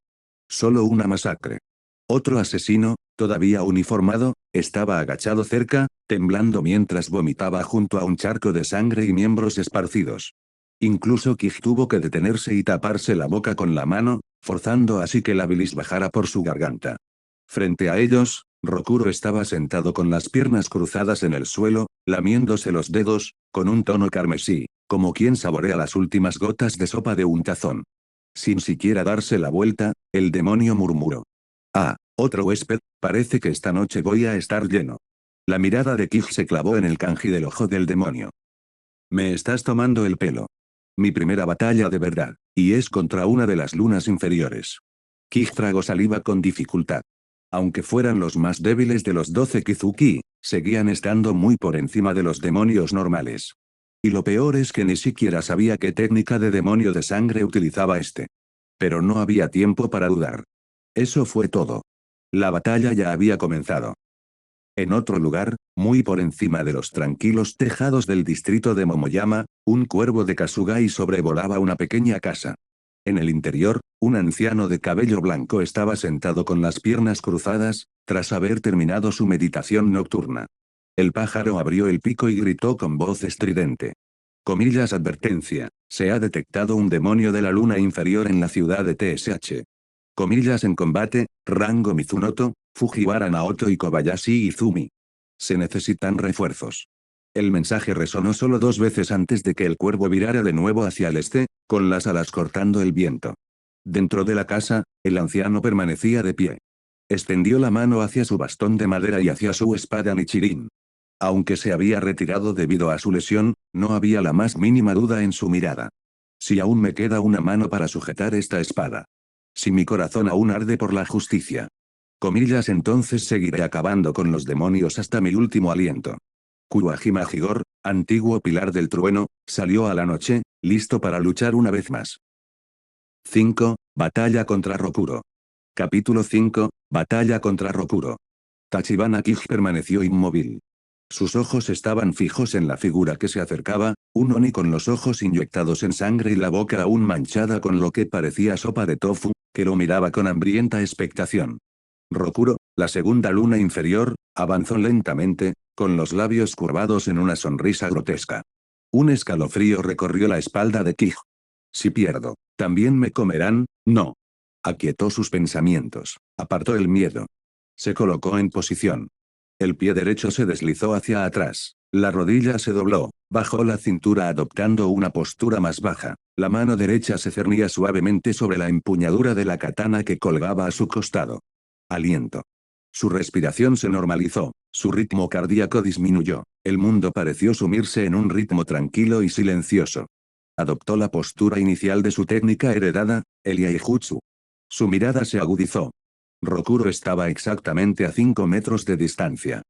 Solo una masacre. Otro asesino, todavía uniformado, estaba agachado cerca, temblando mientras vomitaba junto a un charco de sangre y miembros esparcidos. Incluso Kij tuvo que detenerse y taparse la boca con la mano, forzando así que la bilis bajara por su garganta. Frente a ellos, Rokuro estaba sentado con las piernas cruzadas en el suelo, lamiéndose los dedos, con un tono carmesí, como quien saborea las últimas gotas de sopa de un tazón. Sin siquiera darse la vuelta, el demonio murmuró. Ah, otro huésped, parece que esta noche voy a estar lleno. La mirada de Kij se clavó en el kanji del ojo del demonio. Me estás tomando el pelo. Mi primera batalla de verdad, y es contra una de las lunas inferiores. Kij tragó saliva con dificultad. Aunque fueran los más débiles de los 12 Kizuki, seguían estando muy por encima de los demonios normales. Y lo peor es que ni siquiera sabía qué técnica de demonio de sangre utilizaba este. Pero no había tiempo para dudar. Eso fue todo. La batalla ya había comenzado. En otro lugar, muy por encima de los tranquilos tejados del distrito de Momoyama, un cuervo de Kasugai sobrevolaba una pequeña casa. En el interior, un anciano de cabello blanco estaba sentado con las piernas cruzadas, tras haber terminado su meditación nocturna. El pájaro abrió el pico y gritó con voz estridente. Comillas advertencia, se ha detectado un demonio de la luna inferior en la ciudad de TSH. Comillas en combate, rango Mizunoto, Fujiwara Naoto y Kobayashi Izumi. Se necesitan refuerzos. El mensaje resonó solo 2 veces antes de que el cuervo virara de nuevo hacia el este, con las alas cortando el viento. Dentro de la casa, el anciano permanecía de pie. Extendió la mano hacia su bastón de madera y hacia su espada Nichirin. Aunque se había retirado debido a su lesión, no había la más mínima duda en su mirada. Si aún me queda una mano para sujetar esta espada. Si mi corazón aún arde por la justicia. Comillas, entonces seguiré acabando con los demonios hasta mi último aliento. Kuwajima Higor, antiguo pilar del trueno, salió a la noche, listo para luchar una vez más. 5. Batalla contra Rokuro. Capítulo 5. Batalla contra Rokuro. Tachibana Kij permaneció inmóvil. Sus ojos estaban fijos en la figura que se acercaba, un Oni con los ojos inyectados en sangre y la boca aún manchada con lo que parecía sopa de tofu, que lo miraba con hambrienta expectación. Rokuro, la segunda luna inferior, avanzó lentamente, con los labios curvados en una sonrisa grotesca. Un escalofrío recorrió la espalda de Kij. Si pierdo, ¿también me comerán? No. Aquietó sus pensamientos, apartó el miedo. Se colocó en posición. El pie derecho se deslizó hacia atrás, la rodilla se dobló, bajó la cintura adoptando una postura más baja, la mano derecha se cernía suavemente sobre la empuñadura de la katana que colgaba a su costado. Aliento. Su respiración se normalizó, su ritmo cardíaco disminuyó, el mundo pareció sumirse en un ritmo tranquilo y silencioso. Adoptó la postura inicial de su técnica heredada, el Yaijutsu. Su mirada se agudizó. Rokuro estaba exactamente a 5 metros de distancia.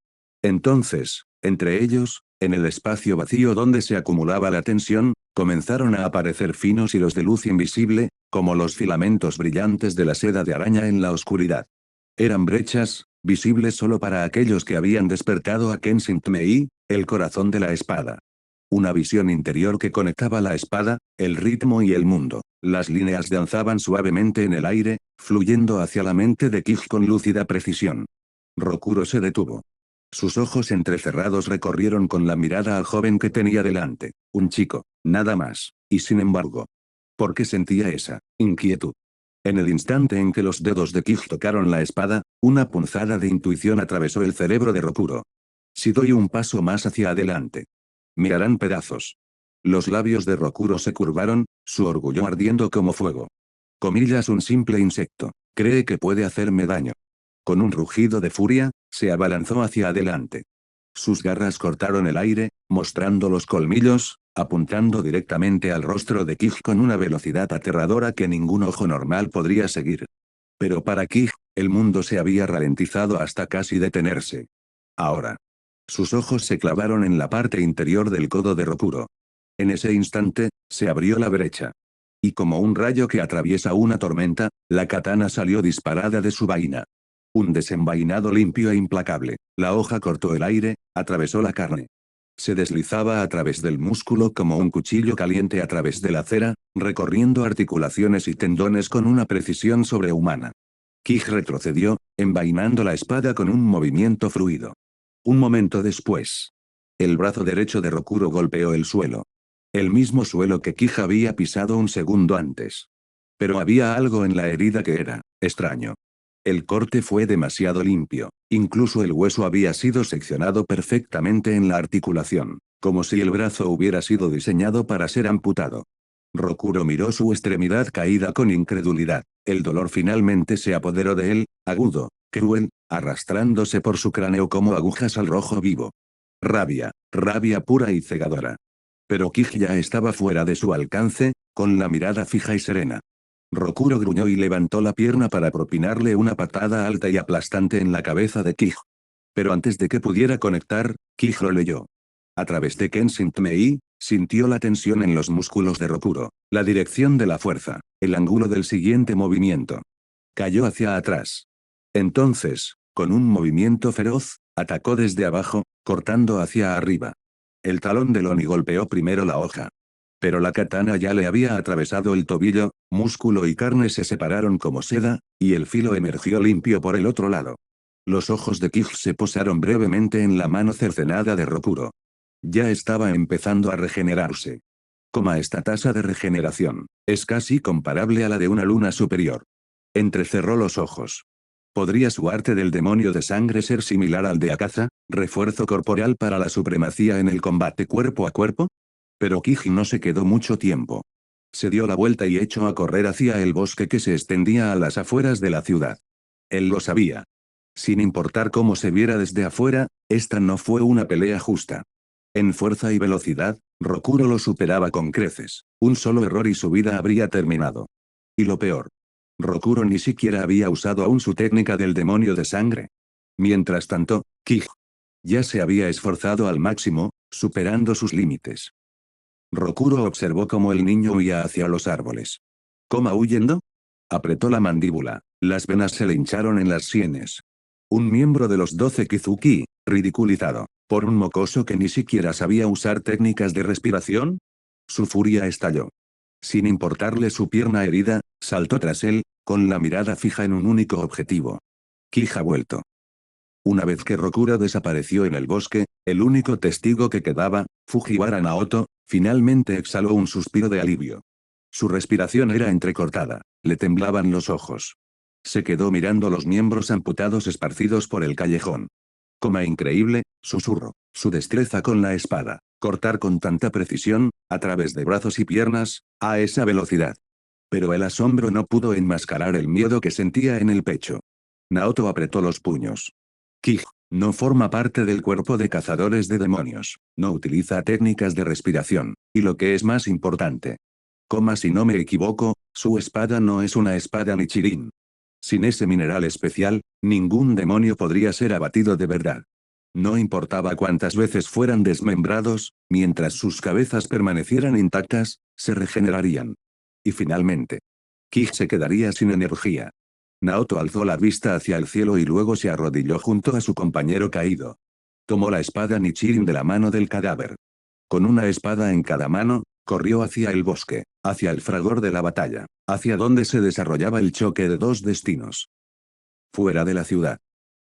Entonces, entre ellos, en el espacio vacío donde se acumulaba la tensión, comenzaron a aparecer finos hilos de luz invisible, como los filamentos brillantes de la seda de araña en la oscuridad. Eran brechas, visibles solo para aquellos que habían despertado a Kenshin-Mei, el corazón de la espada. Una visión interior que conectaba la espada, el ritmo y el mundo. Las líneas danzaban suavemente en el aire, fluyendo hacia la mente de Kij con lúcida precisión. Rokuro se detuvo. Sus ojos entrecerrados recorrieron con la mirada al joven que tenía delante. Un chico, nada más, y sin embargo. ¿Por qué sentía esa inquietud? En el instante en que los dedos de Kij tocaron la espada, una punzada de intuición atravesó el cerebro de Rokuro. Si doy un paso más hacia adelante, me harán pedazos. Los labios de Rokuro se curvaron, su orgullo ardiendo como fuego. Comillas, un simple insecto. Cree que puede hacerme daño. Con un rugido de furia, se abalanzó hacia adelante. Sus garras cortaron el aire, mostrando los colmillos, apuntando directamente al rostro de Kij con una velocidad aterradora que ningún ojo normal podría seguir. Pero para Kij, el mundo se había ralentizado hasta casi detenerse. Ahora. Sus ojos se clavaron en la parte interior del codo de Rokuro. En ese instante, se abrió la brecha. Y como un rayo que atraviesa una tormenta, la katana salió disparada de su vaina. Un desenvainado limpio e implacable. La hoja cortó el aire, atravesó la carne. Se deslizaba a través del músculo como un cuchillo caliente a través de la cera, recorriendo articulaciones y tendones con una precisión sobrehumana. Kij retrocedió, envainando la espada con un movimiento fluido. Un momento después. El brazo derecho de Rokuro golpeó el suelo. El mismo suelo que Kij había pisado un segundo antes. Pero había algo en la herida que era extraño. El corte fue demasiado limpio, incluso el hueso había sido seccionado perfectamente en la articulación, como si el brazo hubiera sido diseñado para ser amputado. Rokuro miró su extremidad caída con incredulidad. El dolor finalmente se apoderó de él, agudo, cruel, arrastrándose por su cráneo como agujas al rojo vivo. Rabia, rabia pura y cegadora. Pero Kij ya estaba fuera de su alcance, con la mirada fija y serena. Rokuro gruñó y levantó la pierna para propinarle una patada alta y aplastante en la cabeza de Kij. Pero antes de que pudiera conectar, Kij lo leyó. A través de Kenshin-Mei, sintió la tensión en los músculos de Rokuro, la dirección de la fuerza, el ángulo del siguiente movimiento. Cayó hacia atrás. Entonces, con un movimiento feroz, atacó desde abajo, cortando hacia arriba. El talón del Oni golpeó primero la hoja. Pero la katana ya le había atravesado el tobillo, músculo y carne se separaron como seda, y el filo emergió limpio por el otro lado. Los ojos de Kij se posaron brevemente en la mano cercenada de Rokuro. Ya estaba empezando a regenerarse. Coma esta tasa de regeneración, es casi comparable a la de una luna superior. Entrecerró los ojos. ¿Podría su arte del demonio de sangre ser similar al de Akaza, refuerzo corporal para la supremacía en el combate cuerpo a cuerpo? Pero Kij no se quedó mucho tiempo. Se dio la vuelta y echó a correr hacia el bosque que se extendía a las afueras de la ciudad. Él lo sabía. Sin importar cómo se viera desde afuera, esta no fue una pelea justa. En fuerza y velocidad, Rokuro lo superaba con creces. Un solo error y su vida habría terminado. Y lo peor. Rokuro ni siquiera había usado aún su técnica del demonio de sangre. Mientras tanto, Kij ya se había esforzado al máximo, superando sus límites. Rokuro observó cómo el niño huía hacia los árboles. ¿Cómo huyendo? Apretó la mandíbula, las venas se le hincharon en las sienes. Un miembro de los 12 Kizuki, ridiculizado, por un mocoso que ni siquiera sabía usar técnicas de respiración. Su furia estalló. Sin importarle su pierna herida, saltó tras él, con la mirada fija en un único objetivo. Kij ha vuelto. Una vez que Rokuro desapareció en el bosque, el único testigo que quedaba, Fujiwara Naoto, finalmente exhaló un suspiro de alivio. Su respiración era entrecortada, le temblaban los ojos. Se quedó mirando los miembros amputados esparcidos por el callejón. Coma increíble, susurró, su destreza con la espada, cortar con tanta precisión, a través de brazos y piernas, a esa velocidad. Pero el asombro no pudo enmascarar el miedo que sentía en el pecho. Naoto apretó los puños. Kij no forma parte del cuerpo de cazadores de demonios, no utiliza técnicas de respiración, y lo que es más importante. Si no me equivoco, su espada no es una espada Nichirin. Sin ese mineral especial, ningún demonio podría ser abatido de verdad. No importaba cuántas veces fueran desmembrados, mientras sus cabezas permanecieran intactas, se regenerarían. Y finalmente, Kij se quedaría sin energía. Naoto alzó la vista hacia el cielo y luego se arrodilló junto a su compañero caído. Tomó la espada Nichirin de la mano del cadáver. Con una espada en cada mano, corrió hacia el bosque, hacia el fragor de la batalla, hacia donde se desarrollaba el choque de dos destinos. Fuera de la ciudad.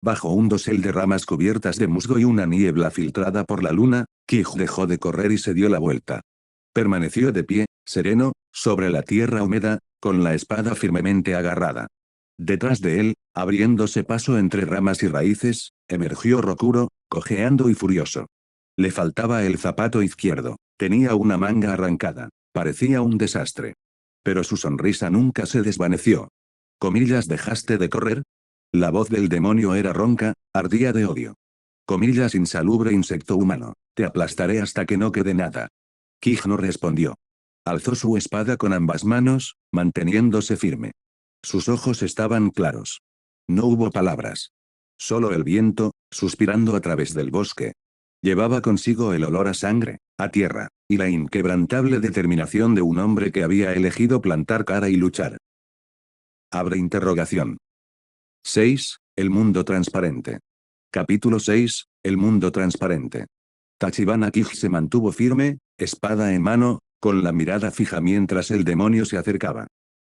Bajo un dosel de ramas cubiertas de musgo y una niebla filtrada por la luna, Kij dejó de correr y se dio la vuelta. Permaneció de pie, sereno, sobre la tierra húmeda, con la espada firmemente agarrada. Detrás de él, abriéndose paso entre ramas y raíces, emergió Rokuro, cojeando y furioso. Le faltaba el zapato izquierdo, tenía una manga arrancada, parecía un desastre. Pero su sonrisa nunca se desvaneció. ¿Dejaste de correr? La voz del demonio era ronca, ardía de odio. Insalubre insecto humano, te aplastaré hasta que no quede nada. Kij no respondió. Alzó su espada con ambas manos, manteniéndose firme. Sus ojos estaban claros. No hubo palabras. Solo el viento, suspirando a través del bosque. Llevaba consigo el olor a sangre, a tierra, y la inquebrantable determinación de un hombre que había elegido plantar cara y luchar. Abre interrogación. 6. El mundo transparente. Capítulo 6. El mundo transparente. Tachibana Kij se mantuvo firme, espada en mano, con la mirada fija mientras el demonio se acercaba.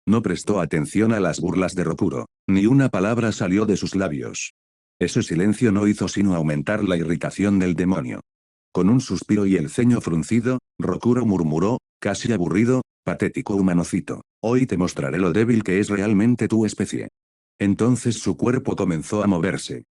No prestó atención a las burlas de Rokuro, ni una palabra salió de sus labios. Ese silencio no hizo sino aumentar la irritación del demonio. Con un suspiro y el ceño fruncido, Rokuro murmuró, casi aburrido, patético humanocito, hoy te mostraré lo débil que es realmente tu especie. Entonces su cuerpo comenzó a moverse.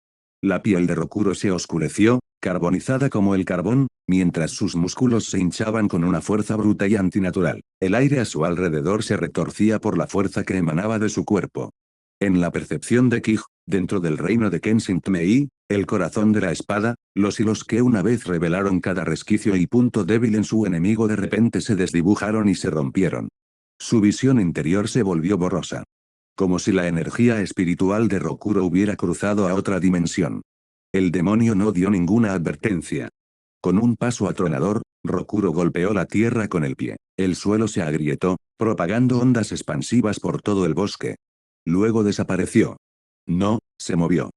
La piel de Rokuro se oscureció, carbonizada como el carbón, mientras sus músculos se hinchaban con una fuerza bruta y antinatural. El aire a su alrededor se retorcía por la fuerza que emanaba de su cuerpo. En la percepción de Kij, dentro del reino de Kenshin-Mei, el corazón de la espada, los hilos que una vez revelaron cada resquicio y punto débil en su enemigo de repente se desdibujaron y se rompieron. Su visión interior se volvió borrosa. Como si la energía espiritual de Rokuro hubiera cruzado a otra dimensión. El demonio no dio ninguna advertencia. Con un paso atronador, Rokuro golpeó la tierra con el pie. El suelo se agrietó, propagando ondas expansivas por todo el bosque. Luego desapareció. No, se movió.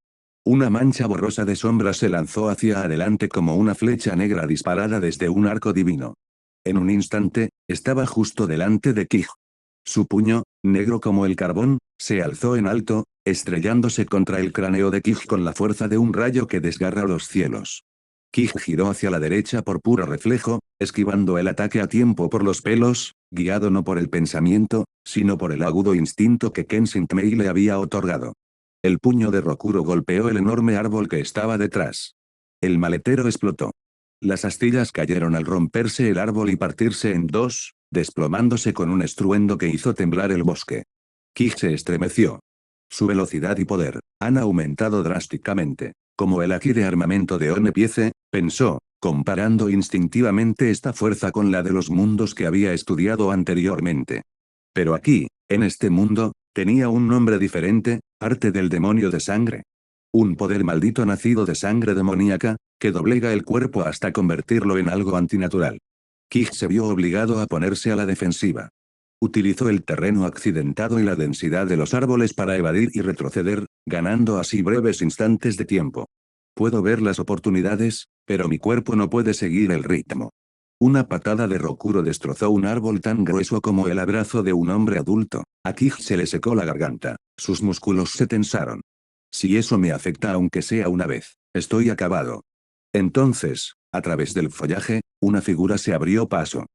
Una mancha borrosa de sombra se lanzó hacia adelante como una flecha negra disparada desde un arco divino. En un instante, estaba justo delante de Kij. Su puño, negro como el carbón, se alzó en alto, estrellándose contra el cráneo de Kij con la fuerza de un rayo que desgarra los cielos. Kij giró hacia la derecha por puro reflejo, esquivando el ataque a tiempo por los pelos, guiado no por el pensamiento, sino por el agudo instinto que Kenshin-Mei le había otorgado. El puño de Rokuro golpeó el enorme árbol que estaba detrás. El maletero explotó. Las astillas cayeron al romperse el árbol y partirse en dos, desplomándose con un estruendo que hizo temblar el bosque. Kij se estremeció. Su velocidad y poder han aumentado drásticamente. Como el Aki de armamento de One Piece, pensó, comparando instintivamente esta fuerza con la de los mundos que había estudiado anteriormente. Pero aquí, en este mundo, tenía un nombre diferente, arte del demonio de sangre. Un poder maldito nacido de sangre demoníaca, que doblega el cuerpo hasta convertirlo en algo antinatural. Kid se vio obligado a ponerse a la defensiva. Utilizó el terreno accidentado y la densidad de los árboles para evadir y retroceder, ganando así breves instantes de tiempo. Puedo ver las oportunidades, pero mi cuerpo no puede seguir el ritmo. Una patada de Rokuro destrozó un árbol tan grueso como el abrazo de un hombre adulto. A Kid se le secó la garganta, sus músculos se tensaron. Si eso me afecta aunque sea una vez, estoy acabado. Entonces, a través del follaje, una figura se abrió paso.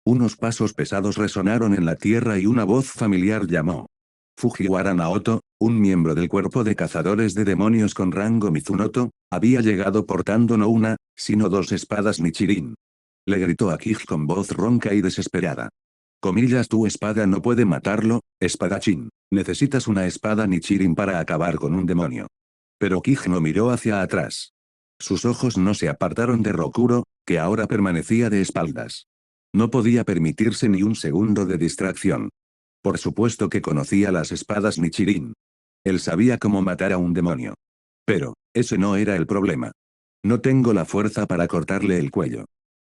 Unos pasos pesados resonaron en la tierra y una voz familiar llamó. Fujiwara Naoto, un miembro del cuerpo de cazadores de demonios con rango Mizunoto, había llegado portando no una, sino dos espadas Nichirin. Le gritó a Kid con voz ronca y desesperada. Comillas, tu espada no puede matarlo, espadachín. Necesitas una espada Nichirin para acabar con un demonio. Pero Kid no miró hacia atrás. Sus ojos no se apartaron de Rokuro, que ahora permanecía de espaldas. No podía permitirse ni un segundo de distracción. Por supuesto que conocía las espadas Nichirin. Él sabía cómo matar a un demonio. Pero, ese no era el problema. No tengo la fuerza para cortarle el cuello.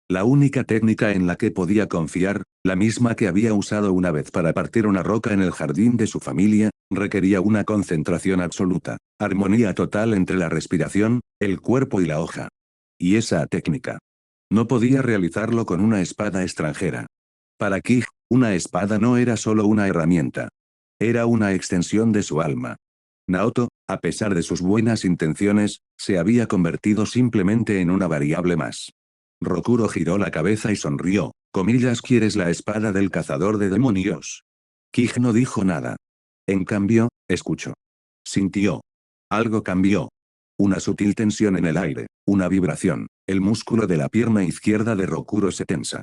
La única técnica en la que podía confiar, la misma que había usado una vez para partir una roca en el jardín de su familia, requería una concentración absoluta, armonía total entre la respiración, el cuerpo y la hoja. Y esa técnica. No podía realizarlo con una espada extranjera. Para Kid, una espada no era solo una herramienta. Era una extensión de su alma. Naoto, a pesar de sus buenas intenciones, se había convertido simplemente en una variable más. Rokuro giró la cabeza y sonrió. Comillas, ¿quieres la espada del cazador de demonios? Kid no dijo nada. En cambio, escuchó. Sintió. Algo cambió. Una sutil tensión en el aire, una vibración. El músculo de la pierna izquierda de Rokuro se tensa.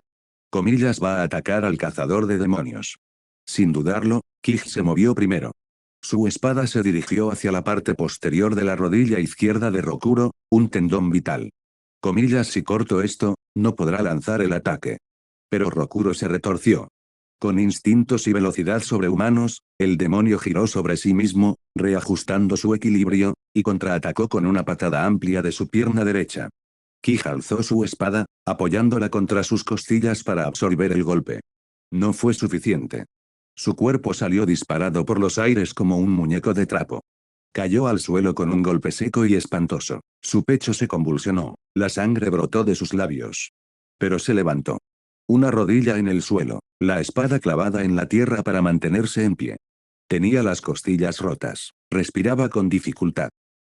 Comillas, va a atacar al cazador de demonios. Sin dudarlo, Kid se movió primero. Su espada se dirigió hacia la parte posterior de la rodilla izquierda de Rokuro, un tendón vital. Comillas, si corto esto, no podrá lanzar el ataque. Pero Rokuro se retorció. Con instintos y velocidad sobrehumanos, el demonio giró sobre sí mismo, reajustando su equilibrio, y contraatacó con una patada amplia de su pierna derecha. Kid alzó su espada, apoyándola contra sus costillas para absorber el golpe. No fue suficiente. Su cuerpo salió disparado por los aires como un muñeco de trapo. Cayó al suelo con un golpe seco y espantoso. Su pecho se convulsionó, la sangre brotó de sus labios. Pero se levantó. Una rodilla en el suelo, la espada clavada en la tierra para mantenerse en pie. Tenía las costillas rotas, respiraba con dificultad.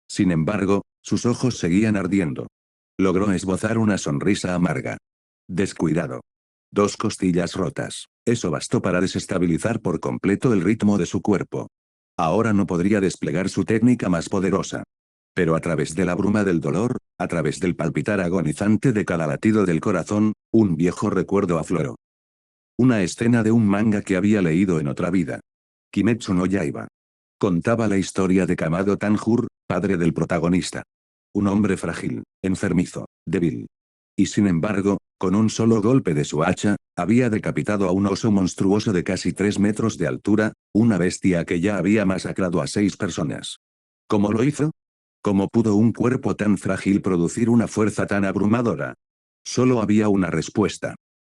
Sin embargo, sus ojos seguían ardiendo. Logró esbozar una sonrisa amarga. Descuidado. Dos costillas rotas. Eso bastó para desestabilizar por completo el ritmo de su cuerpo. Ahora no podría desplegar su técnica más poderosa. Pero a través de la bruma del dolor, a través del palpitar agonizante de cada latido del corazón, un viejo recuerdo afloró. Una escena de un manga que había leído en otra vida. Kimetsu no Yaiba. Contaba la historia de Kamado Tanjur, padre del protagonista. Un hombre frágil, enfermizo, débil. Y sin embargo, con un solo golpe de su hacha, había decapitado a un oso monstruoso de casi 3 metros de altura, una bestia que ya había masacrado a 6 personas. ¿Cómo lo hizo? ¿Cómo pudo un cuerpo tan frágil producir una fuerza tan abrumadora? Solo había una respuesta.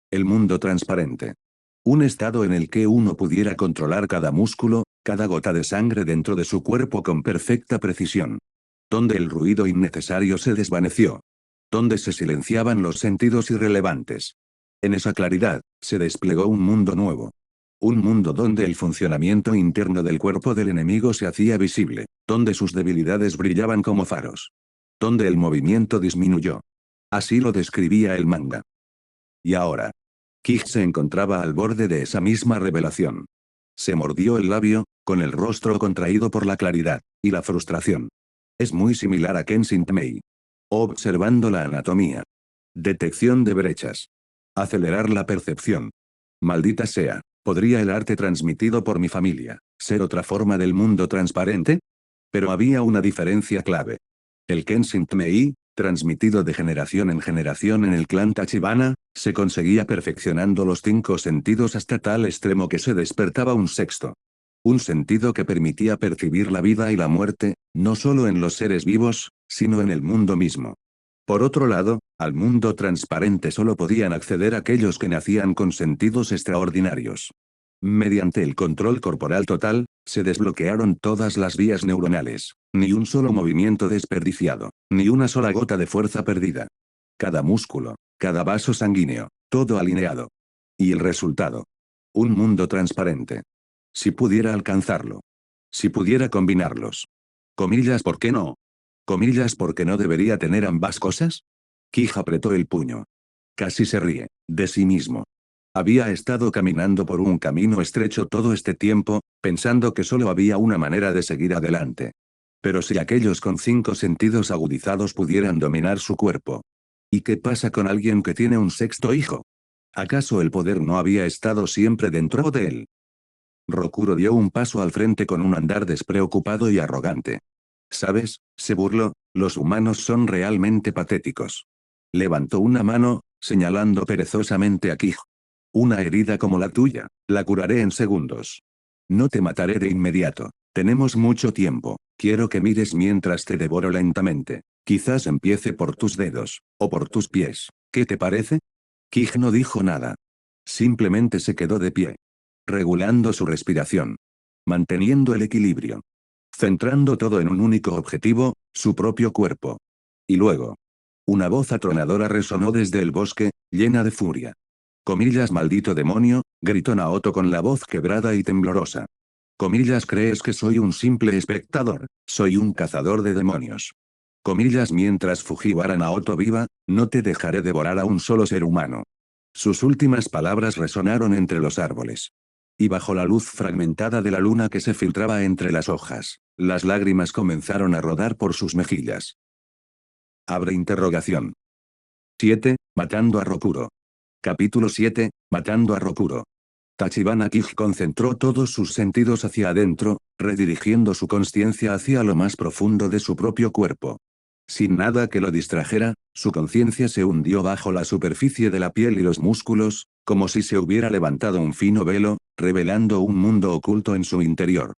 El mundo transparente. Un estado en el que uno pudiera controlar cada músculo, cada gota de sangre dentro de su cuerpo con perfecta precisión. Donde el ruido innecesario se desvaneció. Donde se silenciaban los sentidos irrelevantes. En esa claridad, se desplegó un mundo nuevo. Un mundo donde el funcionamiento interno del cuerpo del enemigo se hacía visible, donde sus debilidades brillaban como faros. Donde el movimiento disminuyó. Así lo describía el manga. Y ahora. Kid se encontraba al borde de esa misma revelación. Se mordió el labio, con el rostro contraído por la claridad, y la frustración. Es muy similar a Kenshin Mei. Observando la anatomía. Detección de brechas. Acelerar la percepción. Maldita sea. ¿Podría el arte transmitido por mi familia ser otra forma del mundo transparente? Pero había una diferencia clave. El Kenshin Mei, transmitido de generación en generación en el clan Tachibana, se conseguía perfeccionando los 5 sentidos hasta tal extremo que se despertaba un sexto. Un sentido que permitía percibir la vida y la muerte, no solo en los seres vivos, sino en el mundo mismo. Por otro lado, al mundo transparente solo podían acceder aquellos que nacían con sentidos extraordinarios. Mediante el control corporal total, se desbloquearon todas las vías neuronales. Ni un solo movimiento desperdiciado, ni una sola gota de fuerza perdida. Cada músculo, cada vaso sanguíneo, todo alineado. Y el resultado. Un mundo transparente. Si pudiera alcanzarlo. Si pudiera combinarlos. Comillas, ¿por qué no? Comillas, ¿por qué no debería tener ambas cosas? Kij apretó el puño. Casi se ríe, de sí mismo. Había estado caminando por un camino estrecho todo este tiempo, pensando que solo había una manera de seguir adelante. Pero si aquellos con 5 sentidos agudizados pudieran dominar su cuerpo. ¿Y qué pasa con alguien que tiene un sexto hijo? ¿Acaso el poder no había estado siempre dentro de él? Rokuro dio un paso al frente con un andar despreocupado y arrogante. ¿Sabes? Se burló, los humanos son realmente patéticos. Levantó una mano, señalando perezosamente a Kij. Una herida como la tuya, la curaré en segundos. No te mataré de inmediato. Tenemos mucho tiempo. Quiero que mires mientras te devoro lentamente. Quizás empiece por tus dedos, o por tus pies. ¿Qué te parece? Kij no dijo nada. Simplemente se quedó de pie. Regulando su respiración. Manteniendo el equilibrio. Centrando todo en un único objetivo, su propio cuerpo. Y luego. Una voz atronadora resonó desde el bosque, llena de furia. Comillas, maldito demonio, gritó Naoto con la voz quebrada y temblorosa. Comillas, ¿crees que soy un simple espectador? Soy un cazador de demonios. Comillas, mientras Fujiwara Naoto viva, no te dejaré devorar a un solo ser humano. Sus últimas palabras resonaron entre los árboles. Y bajo la luz fragmentada de la luna que se filtraba entre las hojas, las lágrimas comenzaron a rodar por sus mejillas. Abre interrogación. 7. Matando a Rokuro. Capítulo 7. Matando a Rokuro. Tachibana Kij concentró todos sus sentidos hacia adentro, redirigiendo su consciencia hacia lo más profundo de su propio cuerpo. Sin nada que lo distrajera, su conciencia se hundió bajo la superficie de la piel y los músculos, como si se hubiera levantado un fino velo, revelando un mundo oculto en su interior.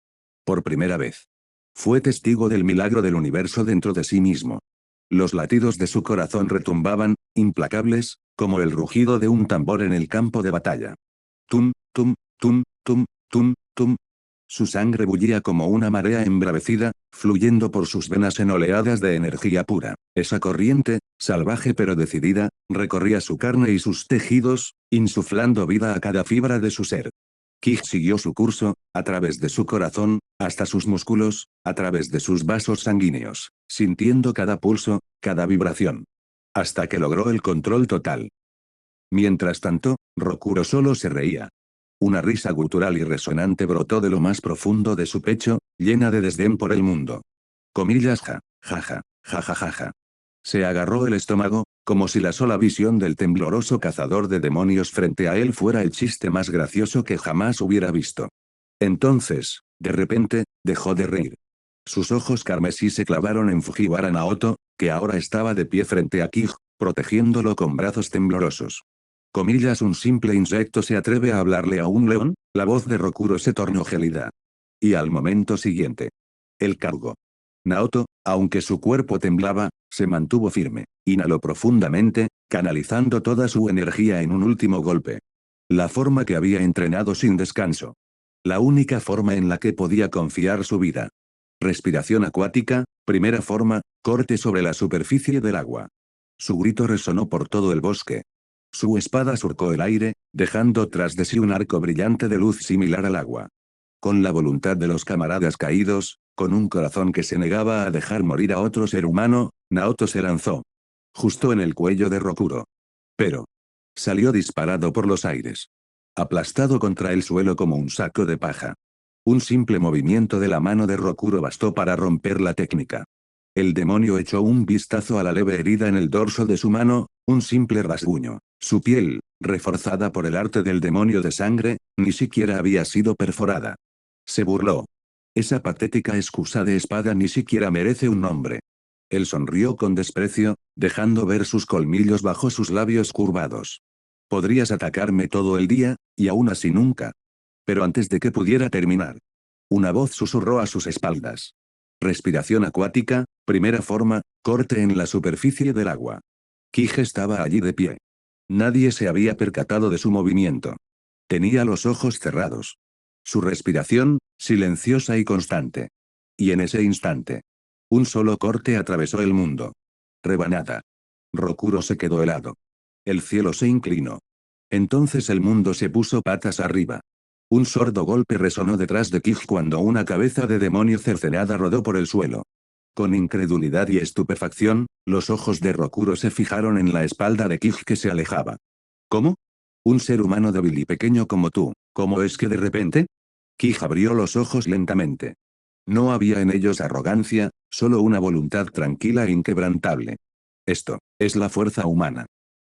Por primera vez. Fue testigo del milagro del universo dentro de sí mismo. Los latidos de su corazón retumbaban, implacables, como el rugido de un tambor en el campo de batalla. Tum, tum, tum, tum, tum, tum. Su sangre bullía como una marea embravecida, fluyendo por sus venas en oleadas de energía pura. Esa corriente, salvaje pero decidida, recorría su carne y sus tejidos, insuflando vida a cada fibra de su ser. Kij siguió su curso, a través de su corazón, hasta sus músculos, a través de sus vasos sanguíneos, sintiendo cada pulso, cada vibración. Hasta que logró el control total. Mientras tanto, Rokuro solo se reía. Una risa gutural y resonante brotó de lo más profundo de su pecho, llena de desdén por el mundo. Comillas, ja, jaja, jajajaja. Se agarró el estómago, como si la sola visión del tembloroso cazador de demonios frente a él fuera el chiste más gracioso que jamás hubiera visto. Entonces, de repente, dejó de reír. Sus ojos carmesí se clavaron en Fujiwara Naoto, que ahora estaba de pie frente a Kij, protegiéndolo con brazos temblorosos. Comillas, un simple insecto se atreve a hablarle a un león, la voz de Rokuro se tornó gélida. Y al momento siguiente. El cargo. Naoto, aunque su cuerpo temblaba, se mantuvo firme, inhaló profundamente, canalizando toda su energía en un último golpe. La forma que había entrenado sin descanso. La única forma en la que podía confiar su vida. Respiración acuática, primera forma, corte sobre la superficie del agua. Su grito resonó por todo el bosque. Su espada surcó el aire, dejando tras de sí un arco brillante de luz similar al agua. Con la voluntad de los camaradas caídos, con un corazón que se negaba a dejar morir a otro ser humano, Naoto se lanzó. Justo en el cuello de Rokuro. Pero. Salió disparado por los aires. Aplastado contra el suelo como un saco de paja. Un simple movimiento de la mano de Rokuro bastó para romper la técnica. El demonio echó un vistazo a la leve herida en el dorso de su mano, un simple rasguño. Su piel, reforzada por el arte del demonio de sangre, ni siquiera había sido perforada. Se burló. Esa patética excusa de espada ni siquiera merece un nombre. Él sonrió con desprecio, dejando ver sus colmillos bajo sus labios curvados. Podrías atacarme todo el día, y aún así nunca. Pero antes de que pudiera terminar, una voz susurró a sus espaldas. Respiración acuática, primera forma, corte en la superficie del agua. Kige estaba allí de pie. Nadie se había percatado de su movimiento. Tenía los ojos cerrados. Su respiración, silenciosa y constante. Y en ese instante, un solo corte atravesó el mundo. Rebanada. Rokuro se quedó helado. El cielo se inclinó. Entonces el mundo se puso patas arriba. Un sordo golpe resonó detrás de Kig cuando una cabeza de demonio cercenada rodó por el suelo. Con incredulidad y estupefacción, los ojos de Rokuro se fijaron en la espalda de Kig que se alejaba. ¿Cómo? Un ser humano débil y pequeño como tú, ¿cómo es que de repente? Kig abrió los ojos lentamente. No había en ellos arrogancia, solo una voluntad tranquila e inquebrantable. Esto, es la fuerza humana.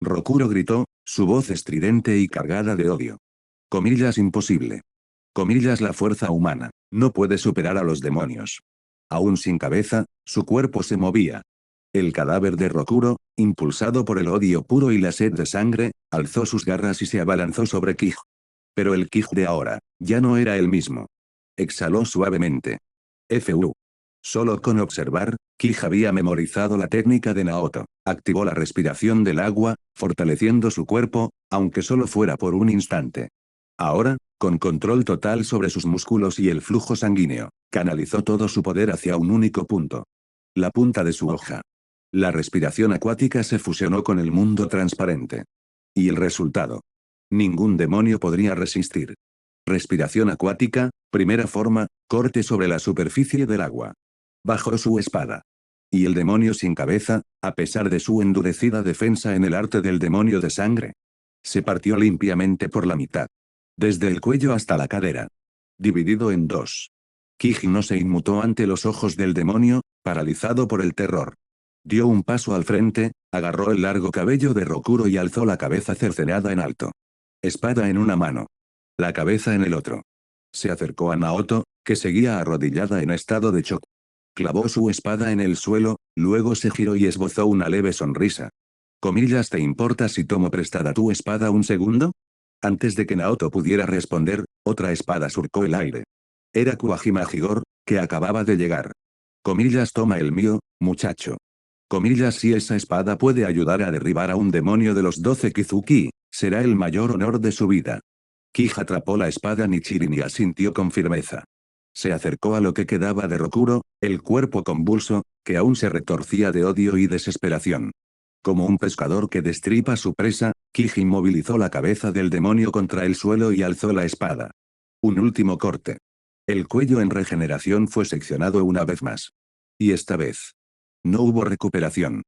Rokuro gritó, su voz estridente y cargada de odio. Comillas imposible. Comillas la fuerza humana, no puede superar a los demonios. Aún sin cabeza, su cuerpo se movía. El cadáver de Rokuro, impulsado por el odio puro y la sed de sangre, alzó sus garras y se abalanzó sobre Kig. Pero el Kig de ahora, ya no era el mismo. Exhaló suavemente. Fu. Solo con observar, Kig había memorizado la técnica de Naoto, activó la respiración del agua, fortaleciendo su cuerpo, aunque solo fuera por un instante. Ahora, con control total sobre sus músculos y el flujo sanguíneo, canalizó todo su poder hacia un único punto. La punta de su hoja. La respiración acuática se fusionó con el mundo transparente. ¿Y el resultado? Ningún demonio podría resistir. Respiración acuática, primera forma, corte sobre la superficie del agua. Bajó su espada. Y el demonio sin cabeza, a pesar de su endurecida defensa en el arte del demonio de sangre, se partió limpiamente por la mitad. Desde el cuello hasta la cadera. Dividido en dos. Kig no se inmutó ante los ojos del demonio, paralizado por el terror. Dio un paso al frente, agarró el largo cabello de Rokuro y alzó la cabeza cercenada en alto. Espada en una mano. La cabeza en el otro. Se acercó a Naoto, que seguía arrodillada en estado de shock. Clavó su espada en el suelo, luego se giró y esbozó una leve sonrisa. Comillas, ¿te importa si tomo prestada tu espada un segundo? Antes de que Naoto pudiera responder, otra espada surcó el aire. Era Kuwajima Higor, que acababa de llegar. Comillas, toma el mío, muchacho. Comillas, si esa espada puede ayudar a derribar a un demonio de los 12 Kizuki, será el mayor honor de su vida. Kig atrapó la espada Nichirin y asintió con firmeza. Se acercó a lo que quedaba de Rokuro, el cuerpo convulso, que aún se retorcía de odio y desesperación. Como un pescador que destripa su presa, Kig inmovilizó la cabeza del demonio contra el suelo y alzó la espada. Un último corte. El cuello en regeneración fue seccionado una vez más. Y esta vez. No hubo recuperación.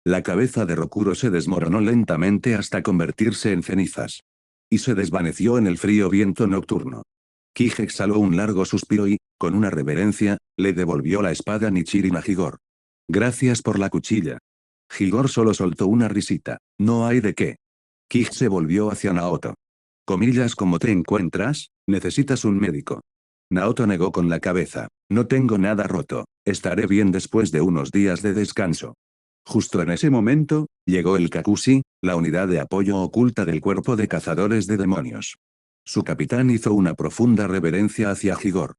La cabeza de Rokuro se desmoronó lentamente hasta convertirse en cenizas. Y se desvaneció en el frío viento nocturno. Kig exhaló un largo suspiro y, con una reverencia, le devolvió la espada Nichirin a Higor. Gracias por la cuchilla. Higor solo soltó una risita. No hay de qué. Kig se volvió hacia Naoto. Comillas, ¿cómo te encuentras? ¿Necesitas un médico? Naoto negó con la cabeza. No tengo nada roto. Estaré bien después de unos días de descanso. Justo en ese momento, llegó el Kakushi, la unidad de apoyo oculta del cuerpo de cazadores de demonios. Su capitán hizo una profunda reverencia hacia Higor.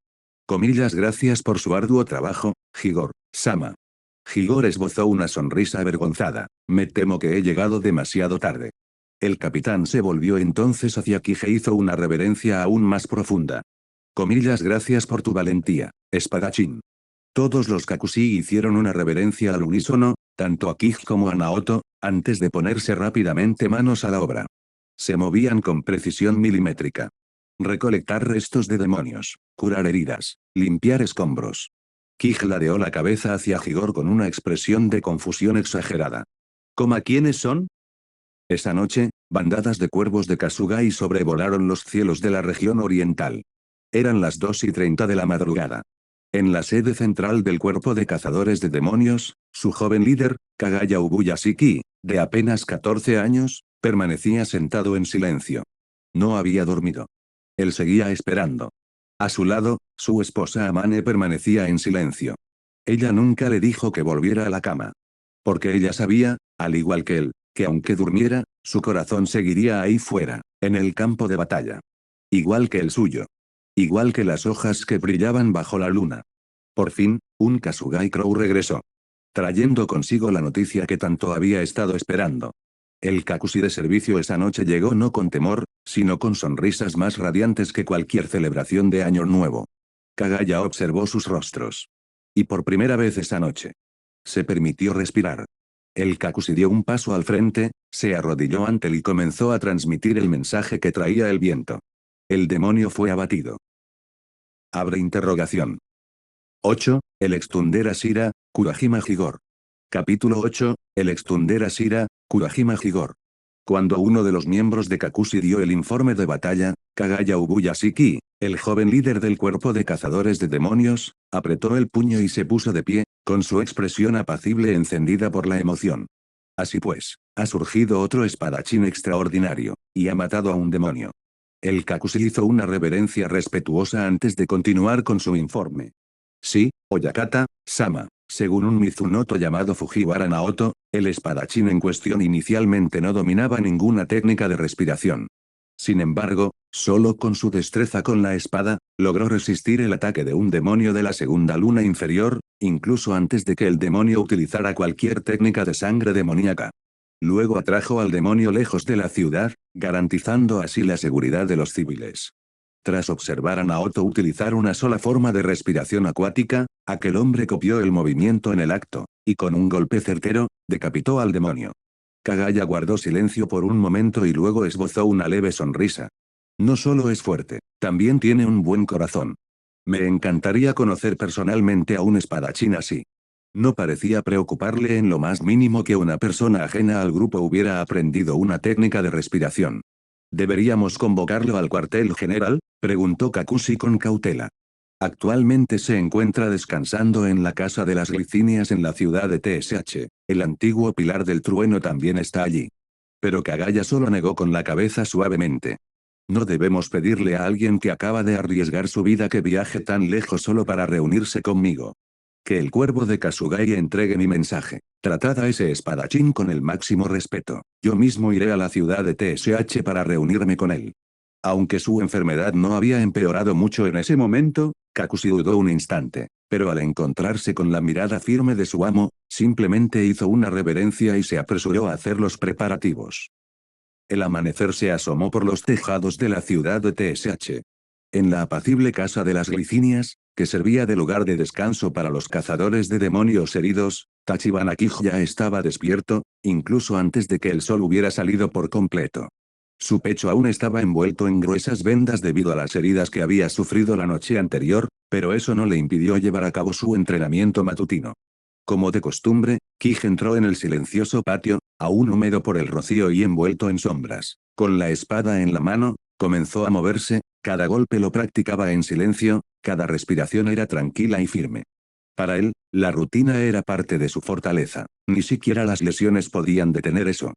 Comillas, gracias por su arduo trabajo, Higor-sama. Higor esbozó una sonrisa avergonzada. Me temo que he llegado demasiado tarde. El capitán se volvió entonces hacia Kig e hizo una reverencia aún más profunda. Comillas, gracias por tu valentía, espadachín. Todos los Kakushi hicieron una reverencia al unísono, tanto a Kig como a Naoto, antes de ponerse rápidamente manos a la obra. Se movían con precisión milimétrica. Recolectar restos de demonios, curar heridas, limpiar escombros. Kig ladeó la cabeza hacia Higor con una expresión de confusión exagerada. ¿Cómo quiénes son? Esa noche, bandadas de cuervos de Kasugai sobrevolaron los cielos de la región oriental. Eran las 2:30 de la madrugada. En la sede central del cuerpo de cazadores de demonios, su joven líder, Kagaya Ubuyashiki, de apenas 14 años, Permanecía sentado en silencio. No había dormido. Él seguía esperando. A su lado, su esposa Amane permanecía en silencio. Ella nunca le dijo que volviera a la cama. Porque ella sabía, al igual que él, que aunque durmiera, su corazón seguiría ahí fuera, en el campo de batalla. Igual que el suyo. Igual que las hojas que brillaban bajo la luna. Por fin, un Kasugai Crow regresó. Trayendo consigo la noticia que tanto había estado esperando. El Kakushi de servicio esa noche llegó no con temor, sino con sonrisas más radiantes que cualquier celebración de Año Nuevo. Kagaya observó sus rostros. Y por primera vez esa noche. Se permitió respirar. El Kakushi dio un paso al frente, se arrodilló ante él y comenzó a transmitir el mensaje que traía el viento. El demonio fue abatido. Abre interrogación. 8. El Extundera Shira, Kurajima Higor. Capítulo 8. El Extundera Shira, Kurajima Higor. Cuando uno de los miembros de Kakushi dio el informe de batalla, Kagaya Ubuyashiki, el joven líder del cuerpo de cazadores de demonios, apretó el puño y se puso de pie, con su expresión apacible encendida por la emoción. Así pues, ha surgido otro espadachín extraordinario, y ha matado a un demonio. El Kakushi hizo una reverencia respetuosa antes de continuar con su informe. Sí, Oyakata, Sama. Según un Mizunoto llamado Fujiwara Naoto, el espadachín en cuestión inicialmente no dominaba ninguna técnica de respiración. Sin embargo, solo con su destreza con la espada, logró resistir el ataque de un demonio de la segunda luna inferior, incluso antes de que el demonio utilizara cualquier técnica de sangre demoníaca. Luego atrajo al demonio lejos de la ciudad, garantizando así la seguridad de los civiles. Tras observar a Naoto utilizar una sola forma de respiración acuática, aquel hombre copió el movimiento en el acto, y con un golpe certero, decapitó al demonio. Kagaya guardó silencio por un momento y luego esbozó una leve sonrisa. No solo es fuerte, también tiene un buen corazón. Me encantaría conocer personalmente a un espadachín así. No parecía preocuparle en lo más mínimo que una persona ajena al grupo hubiera aprendido una técnica de respiración. ¿Deberíamos convocarlo al cuartel general?, preguntó Kakushi con cautela. Actualmente se encuentra descansando en la casa de las glicinias en la ciudad de TSH. El antiguo pilar del trueno también está allí. Pero Kagaya solo negó con la cabeza suavemente. No debemos pedirle a alguien que acaba de arriesgar su vida que viaje tan lejos solo para reunirse conmigo. Que el cuervo de Kasugai entregue mi mensaje. Tratad a ese espadachín con el máximo respeto. Yo mismo iré a la ciudad de TSH para reunirme con él. Aunque su enfermedad no había empeorado mucho en ese momento, Kakushi dudó un instante, pero al encontrarse con la mirada firme de su amo, simplemente hizo una reverencia y se apresuró a hacer los preparativos. El amanecer se asomó por los tejados de la ciudad de TSH. En la apacible casa de las glicinias, que servía de lugar de descanso para los cazadores de demonios heridos, Tachibana Kij ya estaba despierto, incluso antes de que el sol hubiera salido por completo. Su pecho aún estaba envuelto en gruesas vendas debido a las heridas que había sufrido la noche anterior, pero eso no le impidió llevar a cabo su entrenamiento matutino. Como de costumbre, Kij entró en el silencioso patio, aún húmedo por el rocío y envuelto en sombras. Con la espada en la mano, comenzó a moverse, cada golpe lo practicaba en silencio, cada respiración era tranquila y firme. Para él, la rutina era parte de su fortaleza, ni siquiera las lesiones podían detener eso.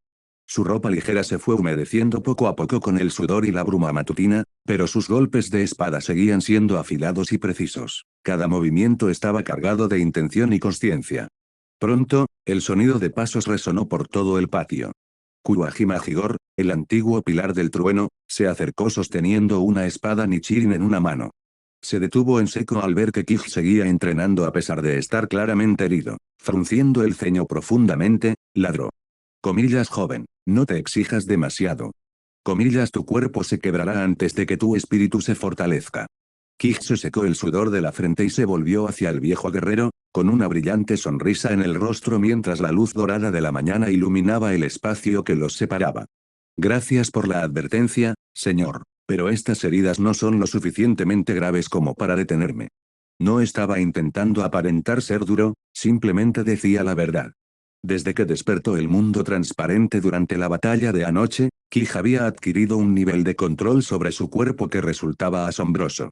Su ropa ligera se fue humedeciendo poco a poco con el sudor y la bruma matutina, pero sus golpes de espada seguían siendo afilados y precisos. Cada movimiento estaba cargado de intención y consciencia. Pronto, el sonido de pasos resonó por todo el patio. Kurajima Higor, el antiguo pilar del trueno, se acercó sosteniendo una espada Nichirin en una mano. Se detuvo en seco al ver que Kij seguía entrenando a pesar de estar claramente herido. Frunciendo el ceño profundamente, ladró. Comillas joven, no te exijas demasiado. Comillas tu cuerpo se quebrará antes de que tu espíritu se fortalezca. Kij se secó el sudor de la frente y se volvió hacia el viejo guerrero, con una brillante sonrisa en el rostro mientras la luz dorada de la mañana iluminaba el espacio que los separaba. Gracias por la advertencia, señor, pero estas heridas no son lo suficientemente graves como para detenerme. No estaba intentando aparentar ser duro, simplemente decía la verdad. Desde que despertó el mundo transparente durante la batalla de anoche, Kij había adquirido un nivel de control sobre su cuerpo que resultaba asombroso.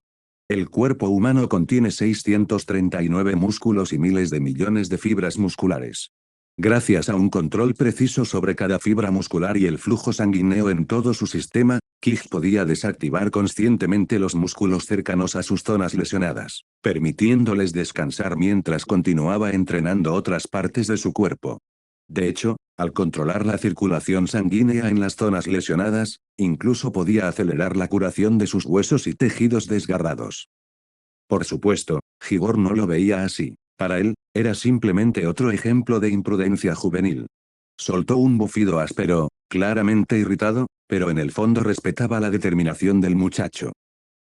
El cuerpo humano contiene 639 músculos y miles de millones de fibras musculares. Gracias a un control preciso sobre cada fibra muscular y el flujo sanguíneo en todo su sistema, Kij podía desactivar conscientemente los músculos cercanos a sus zonas lesionadas, permitiéndoles descansar mientras continuaba entrenando otras partes de su cuerpo. De hecho, al controlar la circulación sanguínea en las zonas lesionadas, incluso podía acelerar la curación de sus huesos y tejidos desgarrados. Por supuesto, Gibor no lo veía así. Para él, era simplemente otro ejemplo de imprudencia juvenil. Soltó un bufido áspero, claramente irritado, pero en el fondo respetaba la determinación del muchacho.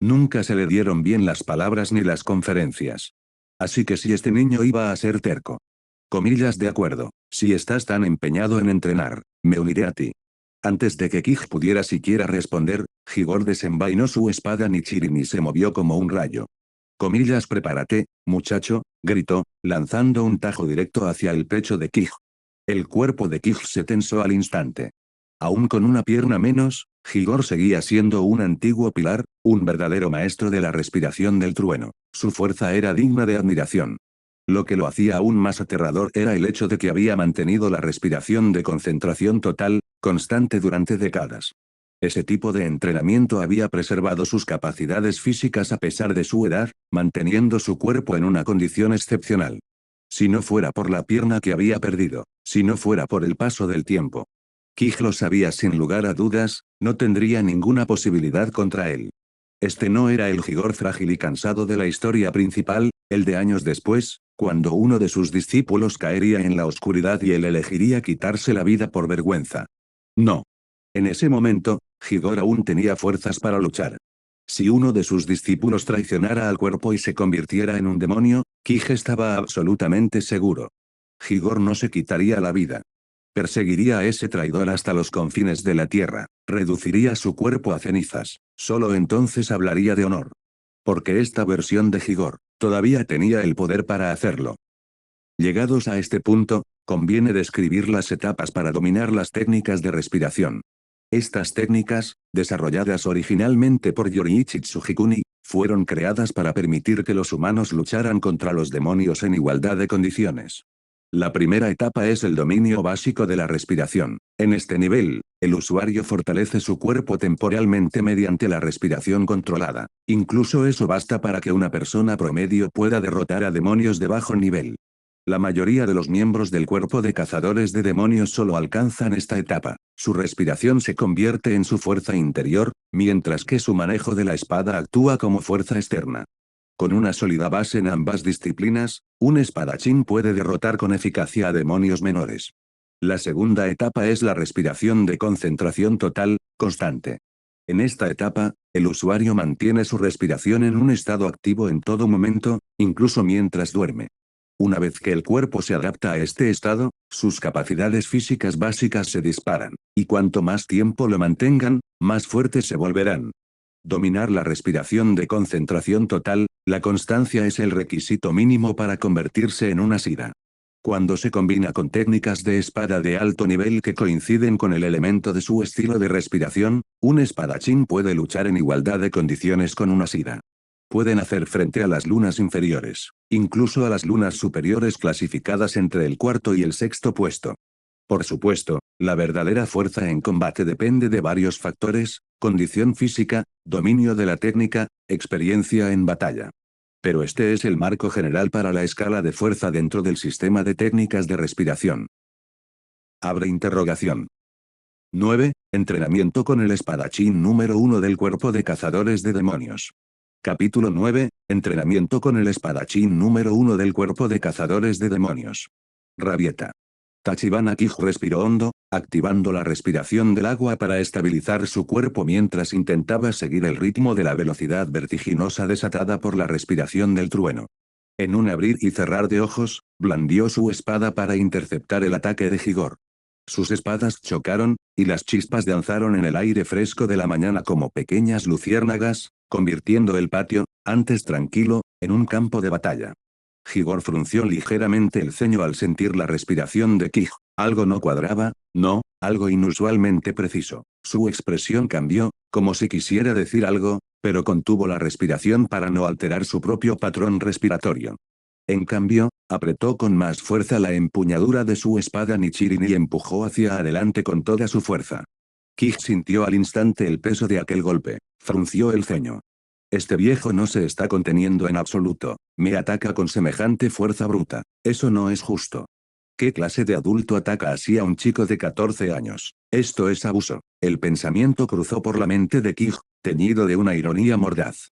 Nunca se le dieron bien las palabras ni las conferencias. Así que si este niño iba a ser terco. Comillas de acuerdo, si estás tan empeñado en entrenar, me uniré a ti. Antes de que Kij pudiera siquiera responder, Gibor desenvainó su espada Nichirin y se movió como un rayo. Comillas, prepárate, muchacho, gritó, lanzando un tajo directo hacia el pecho de Kij. El cuerpo de Kij se tensó al instante. Aún con una pierna menos, Gigor seguía siendo un antiguo pilar, un verdadero maestro de la respiración del trueno. Su fuerza era digna de admiración. Lo que lo hacía aún más aterrador era el hecho de que había mantenido la respiración de concentración total, constante durante décadas. Ese tipo de entrenamiento había preservado sus capacidades físicas a pesar de su edad, manteniendo su cuerpo en una condición excepcional. Si no fuera por la pierna que había perdido, si no fuera por el paso del tiempo. Kij lo sabía sin lugar a dudas, no tendría ninguna posibilidad contra él. Este no era el Gigor frágil y cansado de la historia principal, el de años después, cuando uno de sus discípulos caería en la oscuridad y él elegiría quitarse la vida por vergüenza. No. En ese momento, Gigor aún tenía fuerzas para luchar. Si uno de sus discípulos traicionara al cuerpo y se convirtiera en un demonio, Kij estaba absolutamente seguro. Gigor no se quitaría la vida. Perseguiría a ese traidor hasta los confines de la tierra, reduciría su cuerpo a cenizas, solo entonces hablaría de honor. Porque esta versión de Gigor, todavía tenía el poder para hacerlo. Llegados a este punto, conviene describir las etapas para dominar las técnicas de respiración. Estas técnicas, desarrolladas originalmente por Yoriichi Tsujikuni, fueron creadas para permitir que los humanos lucharan contra los demonios en igualdad de condiciones. La primera etapa es el dominio básico de la respiración. En este nivel, el usuario fortalece su cuerpo temporalmente mediante la respiración controlada. Incluso eso basta para que una persona promedio pueda derrotar a demonios de bajo nivel. La mayoría de los miembros del cuerpo de cazadores de demonios solo alcanzan esta etapa. Su respiración se convierte en su fuerza interior, mientras que su manejo de la espada actúa como fuerza externa. Con una sólida base en ambas disciplinas, un espadachín puede derrotar con eficacia a demonios menores. La segunda etapa es la respiración de concentración total, constante. En esta etapa, el usuario mantiene su respiración en un estado activo en todo momento, incluso mientras duerme. Una vez que el cuerpo se adapta a este estado, sus capacidades físicas básicas se disparan, y cuanto más tiempo lo mantengan, más fuertes se volverán. Dominar la respiración de concentración total, la constancia es el requisito mínimo para convertirse en una sida. Cuando se combina con técnicas de espada de alto nivel que coinciden con el elemento de su estilo de respiración, un espadachín puede luchar en igualdad de condiciones con una sida. Pueden hacer frente a las lunas inferiores, incluso a las lunas superiores clasificadas entre el cuarto y el sexto puesto. Por supuesto, la verdadera fuerza en combate depende de varios factores: condición física, dominio de la técnica, experiencia en batalla. Pero este es el marco general para la escala de fuerza dentro del sistema de técnicas de respiración. Abre interrogación. 9. Entrenamiento con el espadachín número 1 del cuerpo de cazadores de demonios. Capítulo 9. Entrenamiento con el espadachín número 1 del cuerpo de cazadores de demonios. Rabieta. Tachibana Kij respiró hondo, activando la respiración del agua para estabilizar su cuerpo mientras intentaba seguir el ritmo de la velocidad vertiginosa desatada por la respiración del trueno. En un abrir y cerrar de ojos, blandió su espada para interceptar el ataque de Gigor. Sus espadas chocaron, y las chispas danzaron en el aire fresco de la mañana como pequeñas luciérnagas, convirtiendo el patio, antes tranquilo, en un campo de batalla. Gigor frunció ligeramente el ceño al sentir la respiración de Kij. Algo no cuadraba, no, algo inusualmente preciso. Su expresión cambió, como si quisiera decir algo, pero contuvo la respiración para no alterar su propio patrón respiratorio. En cambio, apretó con más fuerza la empuñadura de su espada Nichirin y empujó hacia adelante con toda su fuerza. Kij sintió al instante el peso de aquel golpe, frunció el ceño. Este viejo no se está conteniendo en absoluto, me ataca con semejante fuerza bruta, eso no es justo. ¿Qué clase de adulto ataca así a un chico de 14 años? Esto es abuso. El pensamiento cruzó por la mente de Kij, teñido de una ironía mordaz.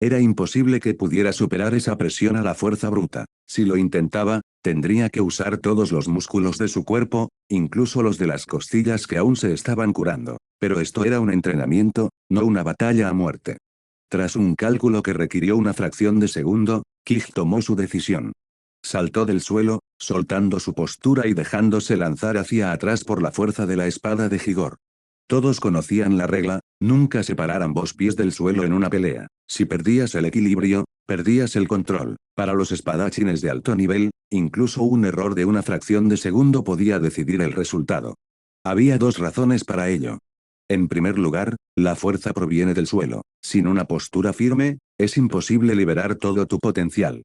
Era imposible que pudiera superar esa presión a la fuerza bruta. Si lo intentaba, tendría que usar todos los músculos de su cuerpo, incluso los de las costillas que aún se estaban curando. Pero esto era un entrenamiento, no una batalla a muerte. Tras un cálculo que requirió una fracción de segundo, Kij tomó su decisión. Saltó del suelo, soltando su postura y dejándose lanzar hacia atrás por la fuerza de la espada de Higor. Todos conocían la regla, nunca separar ambos pies del suelo en una pelea. Si perdías el equilibrio, perdías el control. Para los espadachines de alto nivel, incluso un error de una fracción de segundo podía decidir el resultado. Había dos razones para ello. En primer lugar, la fuerza proviene del suelo. Sin una postura firme, es imposible liberar todo tu potencial.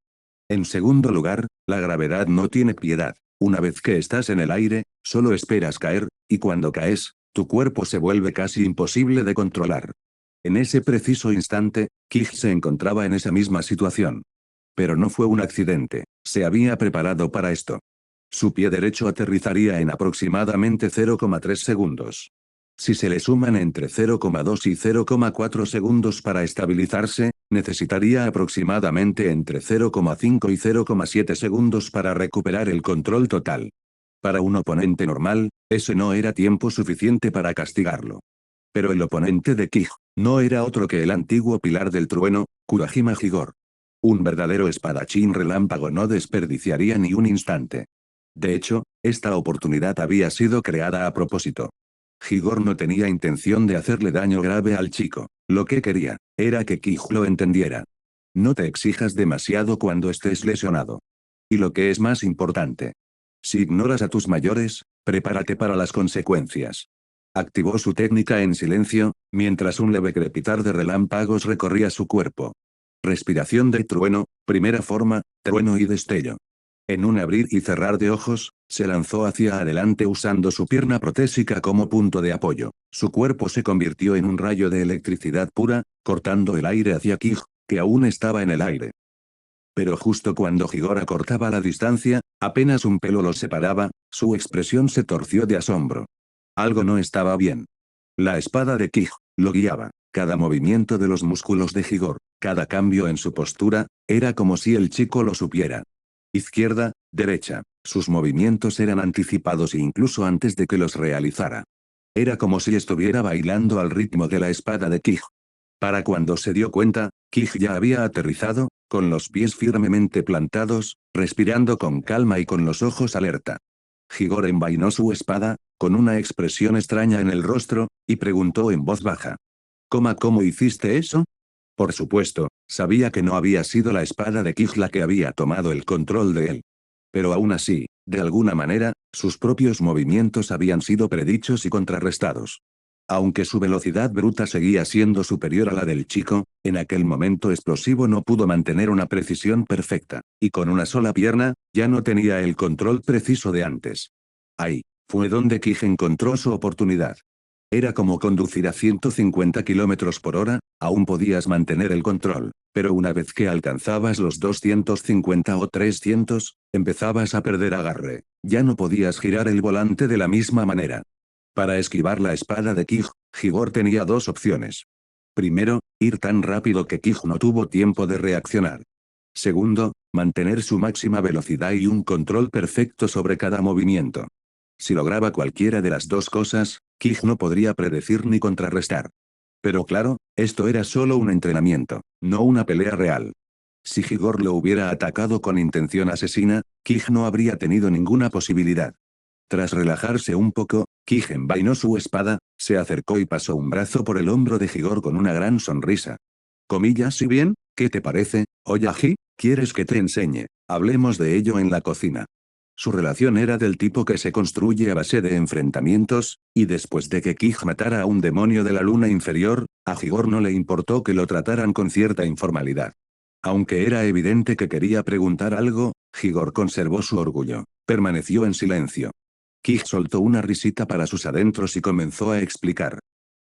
En segundo lugar, la gravedad no tiene piedad. Una vez que estás en el aire, solo esperas caer, y cuando caes, tu cuerpo se vuelve casi imposible de controlar. En ese preciso instante, Kij se encontraba en esa misma situación. Pero no fue un accidente, se había preparado para esto. Su pie derecho aterrizaría en aproximadamente 0,3 segundos. Si se le suman entre 0,2 y 0,4 segundos para estabilizarse, necesitaría aproximadamente entre 0,5 y 0,7 segundos para recuperar el control total. Para un oponente normal, ese no era tiempo suficiente para castigarlo. Pero el oponente de Kij no era otro que el antiguo pilar del trueno, Kurajima Higor. Un verdadero espadachín relámpago no desperdiciaría ni un instante. De hecho, esta oportunidad había sido creada a propósito. Higor no tenía intención de hacerle daño grave al chico, lo que quería, era que Kij lo entendiera. No te exijas demasiado cuando estés lesionado. Y lo que es más importante. Si ignoras a tus mayores, prepárate para las consecuencias. Activó su técnica en silencio, mientras un leve crepitar de relámpagos recorría su cuerpo. Respiración de trueno, primera forma, trueno y destello. En un abrir y cerrar de ojos, se lanzó hacia adelante usando su pierna protésica como punto de apoyo. Su cuerpo se convirtió en un rayo de electricidad pura, cortando el aire hacia Kij, que aún estaba en el aire. Pero justo cuando Higor acortaba la distancia, apenas un pelo los separaba, su expresión se torció de asombro. Algo no estaba bien. La espada de Kij lo guiaba. Cada movimiento de los músculos de Higor, cada cambio en su postura, era como si el chico lo supiera. Izquierda, derecha. Sus movimientos eran anticipados incluso antes de que los realizara. Era como si estuviera bailando al ritmo de la espada de Kij. Para cuando se dio cuenta, Kij ya había aterrizado, con los pies firmemente plantados, respirando con calma y con los ojos alerta. Higor envainó su espada, con una expresión extraña en el rostro, y preguntó en voz baja. ¿Cómo hiciste eso? Por supuesto, sabía que no había sido la espada de Kij la que había tomado el control de él. Pero aún así, de alguna manera, sus propios movimientos habían sido predichos y contrarrestados. Aunque su velocidad bruta seguía siendo superior a la del chico, en aquel momento explosivo no pudo mantener una precisión perfecta, y con una sola pierna, ya no tenía el control preciso de antes. Ahí, fue donde Kij encontró su oportunidad. Era como conducir a 150 km por hora, aún podías mantener el control, pero una vez que alcanzabas los 250 o 300, empezabas a perder agarre, ya no podías girar el volante de la misma manera. Para esquivar la espada de Kij, Higor tenía dos opciones. Primero, ir tan rápido que Kij no tuvo tiempo de reaccionar. Segundo, mantener su máxima velocidad y un control perfecto sobre cada movimiento. Si lograba cualquiera de las dos cosas, Kij no podría predecir ni contrarrestar. Pero claro, esto era solo un entrenamiento, no una pelea real. Si Higor lo hubiera atacado con intención asesina, Kij no habría tenido ninguna posibilidad. Tras relajarse un poco, Kij envainó su espada, se acercó y pasó un brazo por el hombro de Higor con una gran sonrisa. Comillas, si bien, ¿qué te parece, Oyaji? ¿Quieres que te enseñe? Hablemos de ello en la cocina. Su relación era del tipo que se construye a base de enfrentamientos, y después de que Kij matara a un demonio de la luna inferior, a Higor no le importó que lo trataran con cierta informalidad. Aunque era evidente que quería preguntar algo, Higor conservó su orgullo. Permaneció en silencio. Kij soltó una risita para sus adentros y comenzó a explicar.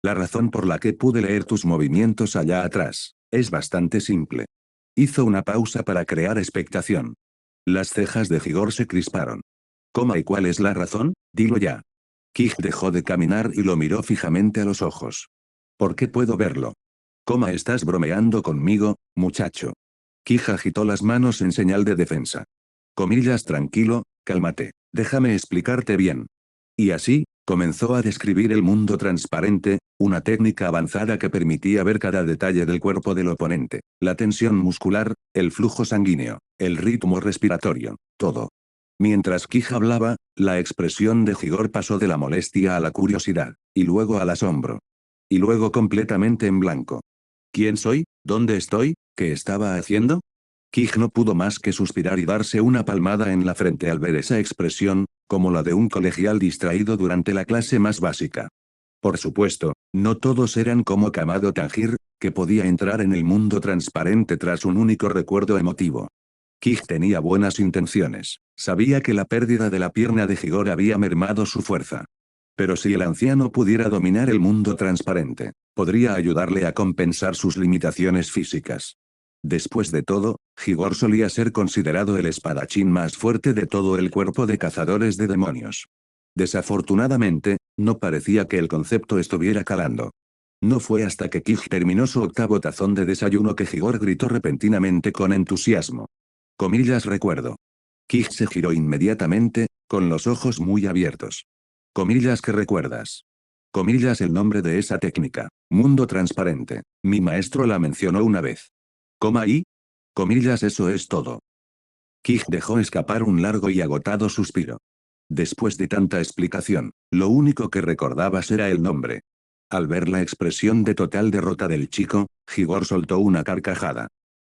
La razón por la que pude leer tus movimientos allá atrás es bastante simple. Hizo una pausa para crear expectación. Las cejas de Higor se crisparon. ¿Cómo y cuál es la razón? Dilo ya. Kij dejó de caminar y lo miró fijamente a los ojos. ¿Por qué puedo verlo? ¿Cómo estás bromeando conmigo, muchacho? Kij agitó las manos en señal de defensa. Comillas, tranquilo, cálmate, déjame explicarte bien. Y así, comenzó a describir el mundo transparente, una técnica avanzada que permitía ver cada detalle del cuerpo del oponente, la tensión muscular, el flujo sanguíneo, el ritmo respiratorio, todo. Mientras Kij hablaba, la expresión de Higor pasó de la molestia a la curiosidad, y luego al asombro. Y luego completamente en blanco. ¿Quién soy? ¿Dónde estoy? ¿Qué estaba haciendo? Kij no pudo más que suspirar y darse una palmada en la frente al ver esa expresión, como la de un colegial distraído durante la clase más básica. Por supuesto, no todos eran como Kamado Tanjir, que podía entrar en el mundo transparente tras un único recuerdo emotivo. Kij tenía buenas intenciones, sabía que la pérdida de la pierna de Higor había mermado su fuerza. Pero si el anciano pudiera dominar el mundo transparente, podría ayudarle a compensar sus limitaciones físicas. Después de todo, Higor solía ser considerado el espadachín más fuerte de todo el cuerpo de cazadores de demonios. Desafortunadamente, no parecía que el concepto estuviera calando. No fue hasta que Kij terminó su octavo tazón de desayuno que Higor gritó repentinamente con entusiasmo. Comillas recuerdo. Kij se giró inmediatamente, con los ojos muy abiertos. Comillas que recuerdas. Comillas el nombre de esa técnica. Mundo transparente. Mi maestro la mencionó una vez. Coma y. Comillas eso es todo. Kij dejó escapar un largo y agotado suspiro. Después de tanta explicación, lo único que recordabas era el nombre. Al ver la expresión de total derrota del chico, Higor soltó una carcajada.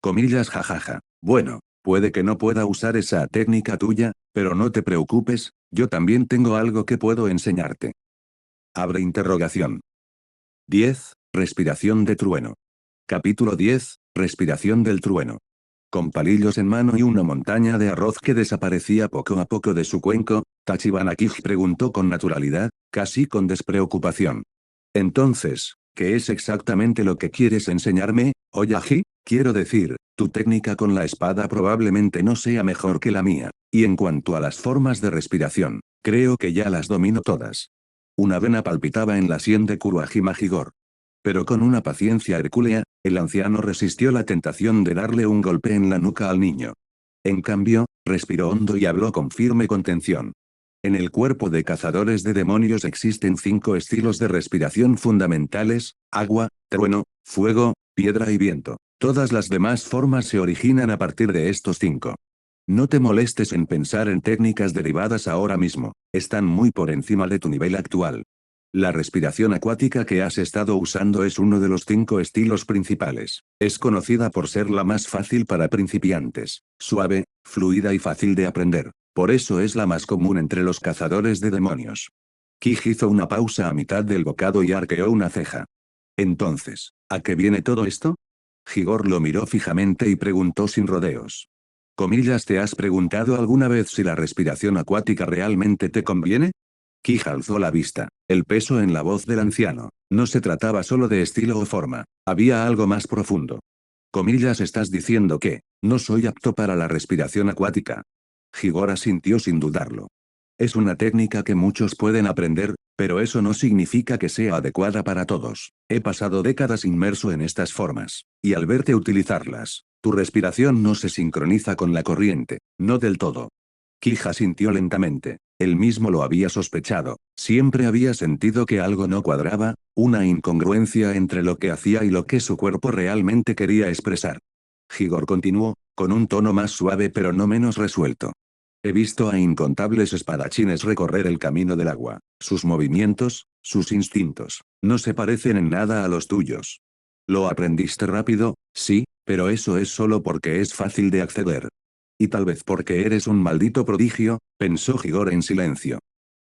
Comillas jajaja. Bueno, puede que no pueda usar esa técnica tuya, pero no te preocupes, yo también tengo algo que puedo enseñarte. Abre interrogación. 10. Respiración de trueno. Capítulo 10. Respiración del trueno. Con palillos en mano y una montaña de arroz que desaparecía poco a poco de su cuenco, Tachibana Kij preguntó con naturalidad, casi con despreocupación. Entonces, ¿qué es exactamente lo que quieres enseñarme, Oyaji? Quiero decir, tu técnica con la espada probablemente no sea mejor que la mía, y en cuanto a las formas de respiración, creo que ya las domino todas. Una vena palpitaba en la sien de Kuruhajima Higor. Pero con una paciencia hercúlea, el anciano resistió la tentación de darle un golpe en la nuca al niño. En cambio, respiró hondo y habló con firme contención. En el cuerpo de cazadores de demonios existen 5 estilos de respiración fundamentales: agua, trueno, fuego, piedra y viento. Todas las demás formas se originan a partir de estos 5. No te molestes en pensar en técnicas derivadas ahora mismo, están muy por encima de tu nivel actual. La respiración acuática que has estado usando es uno de los 5 estilos principales. Es conocida por ser la más fácil para principiantes, suave, fluida y fácil de aprender. Por eso es la más común entre los cazadores de demonios. Kij hizo una pausa a mitad del bocado y arqueó una ceja. Entonces, ¿a qué viene todo esto? Higor lo miró fijamente y preguntó sin rodeos. Comillas, ¿te has preguntado alguna vez si la respiración acuática realmente te conviene? Kij alzó la vista. El peso en la voz del anciano. No se trataba solo de estilo o forma. Había algo más profundo. Comillas, estás diciendo que no soy apto para la respiración acuática. Higor asintió sin dudarlo. Es una técnica que muchos pueden aprender, pero eso no significa que sea adecuada para todos. He pasado décadas inmerso en estas formas, y al verte utilizarlas, tu respiración no se sincroniza con la corriente, no del todo. Kij asintió lentamente. Él mismo lo había sospechado, siempre había sentido que algo no cuadraba, una incongruencia entre lo que hacía y lo que su cuerpo realmente quería expresar. Higor continuó, con un tono más suave pero no menos resuelto. He visto a incontables espadachines recorrer el camino del agua. Sus movimientos, sus instintos, no se parecen en nada a los tuyos. Lo aprendiste rápido, sí, pero eso es solo porque es fácil de acceder. Y tal vez porque eres un maldito prodigio, pensó Higor en silencio.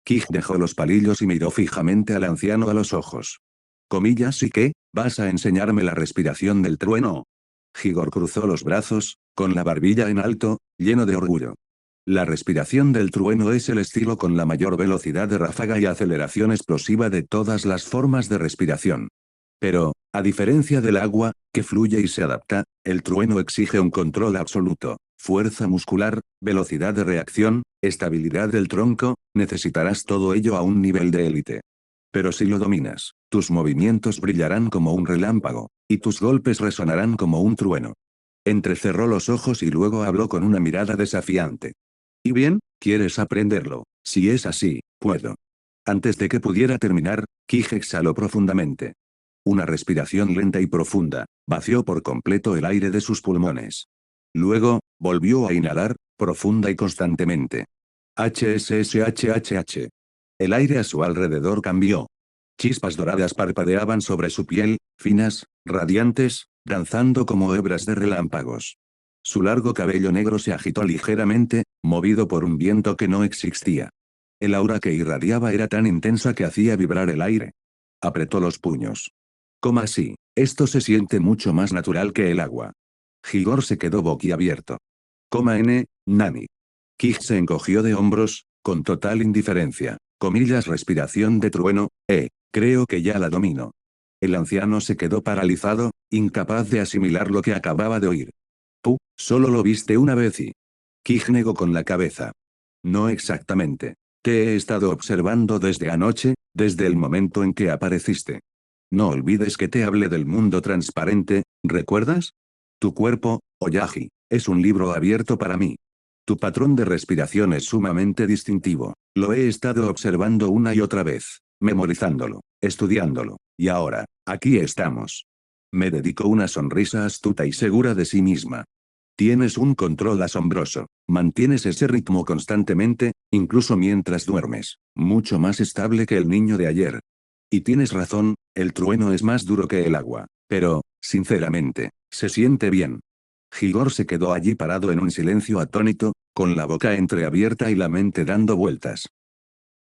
Kij dejó los palillos y miró fijamente al anciano a los ojos. Comillas, ¿y qué? ¿Vas a enseñarme la respiración del trueno? Higor cruzó los brazos, con la barbilla en alto, lleno de orgullo. La respiración del trueno es el estilo con la mayor velocidad de ráfaga y aceleración explosiva de todas las formas de respiración. Pero, a diferencia del agua, que fluye y se adapta, el trueno exige un control absoluto, fuerza muscular, velocidad de reacción, estabilidad del tronco, necesitarás todo ello a un nivel de élite. Pero si lo dominas, tus movimientos brillarán como un relámpago, y tus golpes resonarán como un trueno. Entrecerró los ojos y luego habló con una mirada desafiante. ¿Y bien, quieres aprenderlo? Si es así, puedo. Antes de que pudiera terminar, Kij exhaló profundamente. Una respiración lenta y profunda, vació por completo el aire de sus pulmones. Luego, volvió a inhalar, profunda y constantemente. HSSHHH. El aire a su alrededor cambió. Chispas doradas parpadeaban sobre su piel, finas, radiantes, danzando como hebras de relámpagos. Su largo cabello negro se agitó ligeramente, movido por un viento que no existía. El aura que irradiaba era tan intensa que hacía vibrar el aire. Apretó los puños. ¿Cómo así? Esto se siente mucho más natural que el agua. Higor se quedó boquiabierto. Nani. Kij se encogió de hombros, con total indiferencia. Comillas respiración de trueno, creo que ya la domino. El anciano se quedó paralizado, incapaz de asimilar lo que acababa de oír. Tú, solo lo viste una vez y... Kij negó con la cabeza. No exactamente. Te he estado observando desde anoche, desde el momento en que apareciste. No olvides que te hablé del mundo transparente, ¿recuerdas? Tu cuerpo, Oyagi, es un libro abierto para mí. Tu patrón de respiración es sumamente distintivo. Lo he estado observando una y otra vez, memorizándolo, estudiándolo, y ahora, aquí estamos. Me dedicó una sonrisa astuta y segura de sí misma. Tienes un control asombroso, mantienes ese ritmo constantemente, incluso mientras duermes, mucho más estable que el niño de ayer. Y tienes razón, el trueno es más duro que el agua, pero, sinceramente, se siente bien. Higor se quedó allí parado en un silencio atónito, con la boca entreabierta y la mente dando vueltas.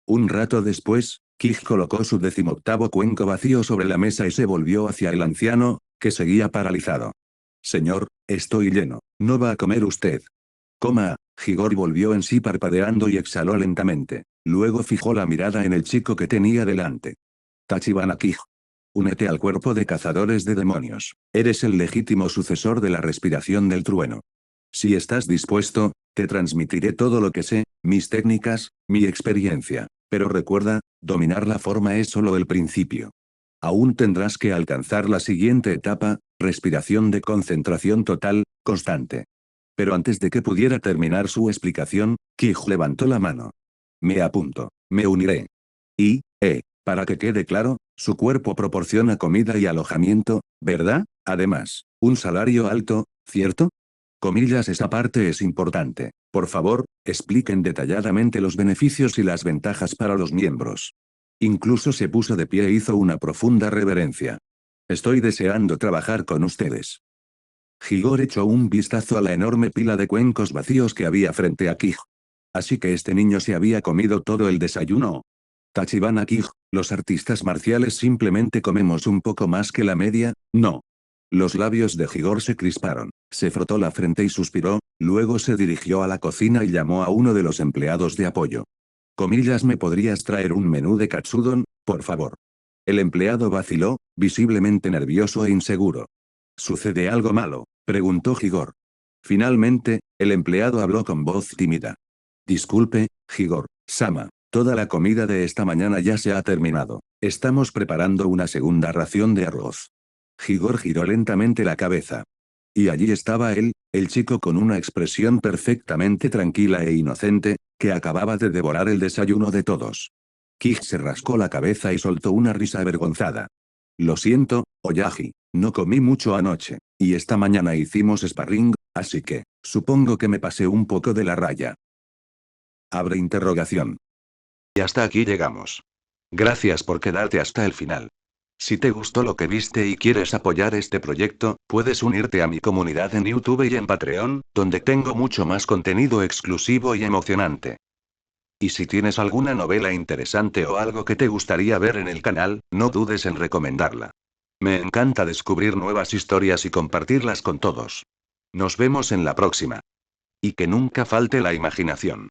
Un rato después, Kij colocó su 18º cuenco vacío sobre la mesa y se volvió hacia el anciano, que seguía paralizado. Señor, estoy lleno, ¿no va a comer usted? Coma, Higor volvió en sí parpadeando y exhaló lentamente. Luego fijó la mirada en el chico que tenía delante. Tachibana Kij. Únete al cuerpo de cazadores de demonios. Eres el legítimo sucesor de la respiración del trueno. Si estás dispuesto, te transmitiré todo lo que sé, mis técnicas, mi experiencia. Pero recuerda, dominar la forma es solo el principio. Aún tendrás que alcanzar la siguiente etapa, respiración de concentración total, constante. Pero antes de que pudiera terminar su explicación, Kij levantó la mano. Me apunto, me uniré. Y, para que quede claro, su cuerpo proporciona comida y alojamiento, ¿verdad? Además, un salario alto, ¿cierto? Comillas, esa parte es importante. Por favor, expliquen detalladamente los beneficios y las ventajas para los miembros. Incluso se puso de pie e hizo una profunda reverencia. Estoy deseando trabajar con ustedes. Higor echó un vistazo a la enorme pila de cuencos vacíos que había frente a Kij. Así que este niño se había comido todo el desayuno. Tachibana Kij, los artistas marciales simplemente comemos un poco más que la media, ¿no? Los labios de Higor se crisparon, se frotó la frente y suspiró, luego se dirigió a la cocina y llamó a uno de los empleados de apoyo. Comillas, ¿me podrías traer un menú de katsudon, por favor? El empleado vaciló, visiblemente nervioso e inseguro. ¿Sucede algo malo?, preguntó Higor. Finalmente, el empleado habló con voz tímida. Disculpe, Higor-sama, toda la comida de esta mañana ya se ha terminado. Estamos preparando una segunda ración de arroz. Higor giró lentamente la cabeza. Y allí estaba él, el chico con una expresión perfectamente tranquila e inocente, que acababa de devorar el desayuno de todos. Kij se rascó la cabeza y soltó una risa avergonzada. Lo siento, Oyagi, no comí mucho anoche, y esta mañana hicimos sparring, así que, supongo que me pasé un poco de la raya. Abre interrogación. Y hasta aquí llegamos. Gracias por quedarte hasta el final. Si te gustó lo que viste y quieres apoyar este proyecto, puedes unirte a mi comunidad en YouTube y en Patreon, donde tengo mucho más contenido exclusivo y emocionante. Y si tienes alguna novela interesante o algo que te gustaría ver en el canal, no dudes en recomendarla. Me encanta descubrir nuevas historias y compartirlas con todos. Nos vemos en la próxima. Y que nunca falte la imaginación.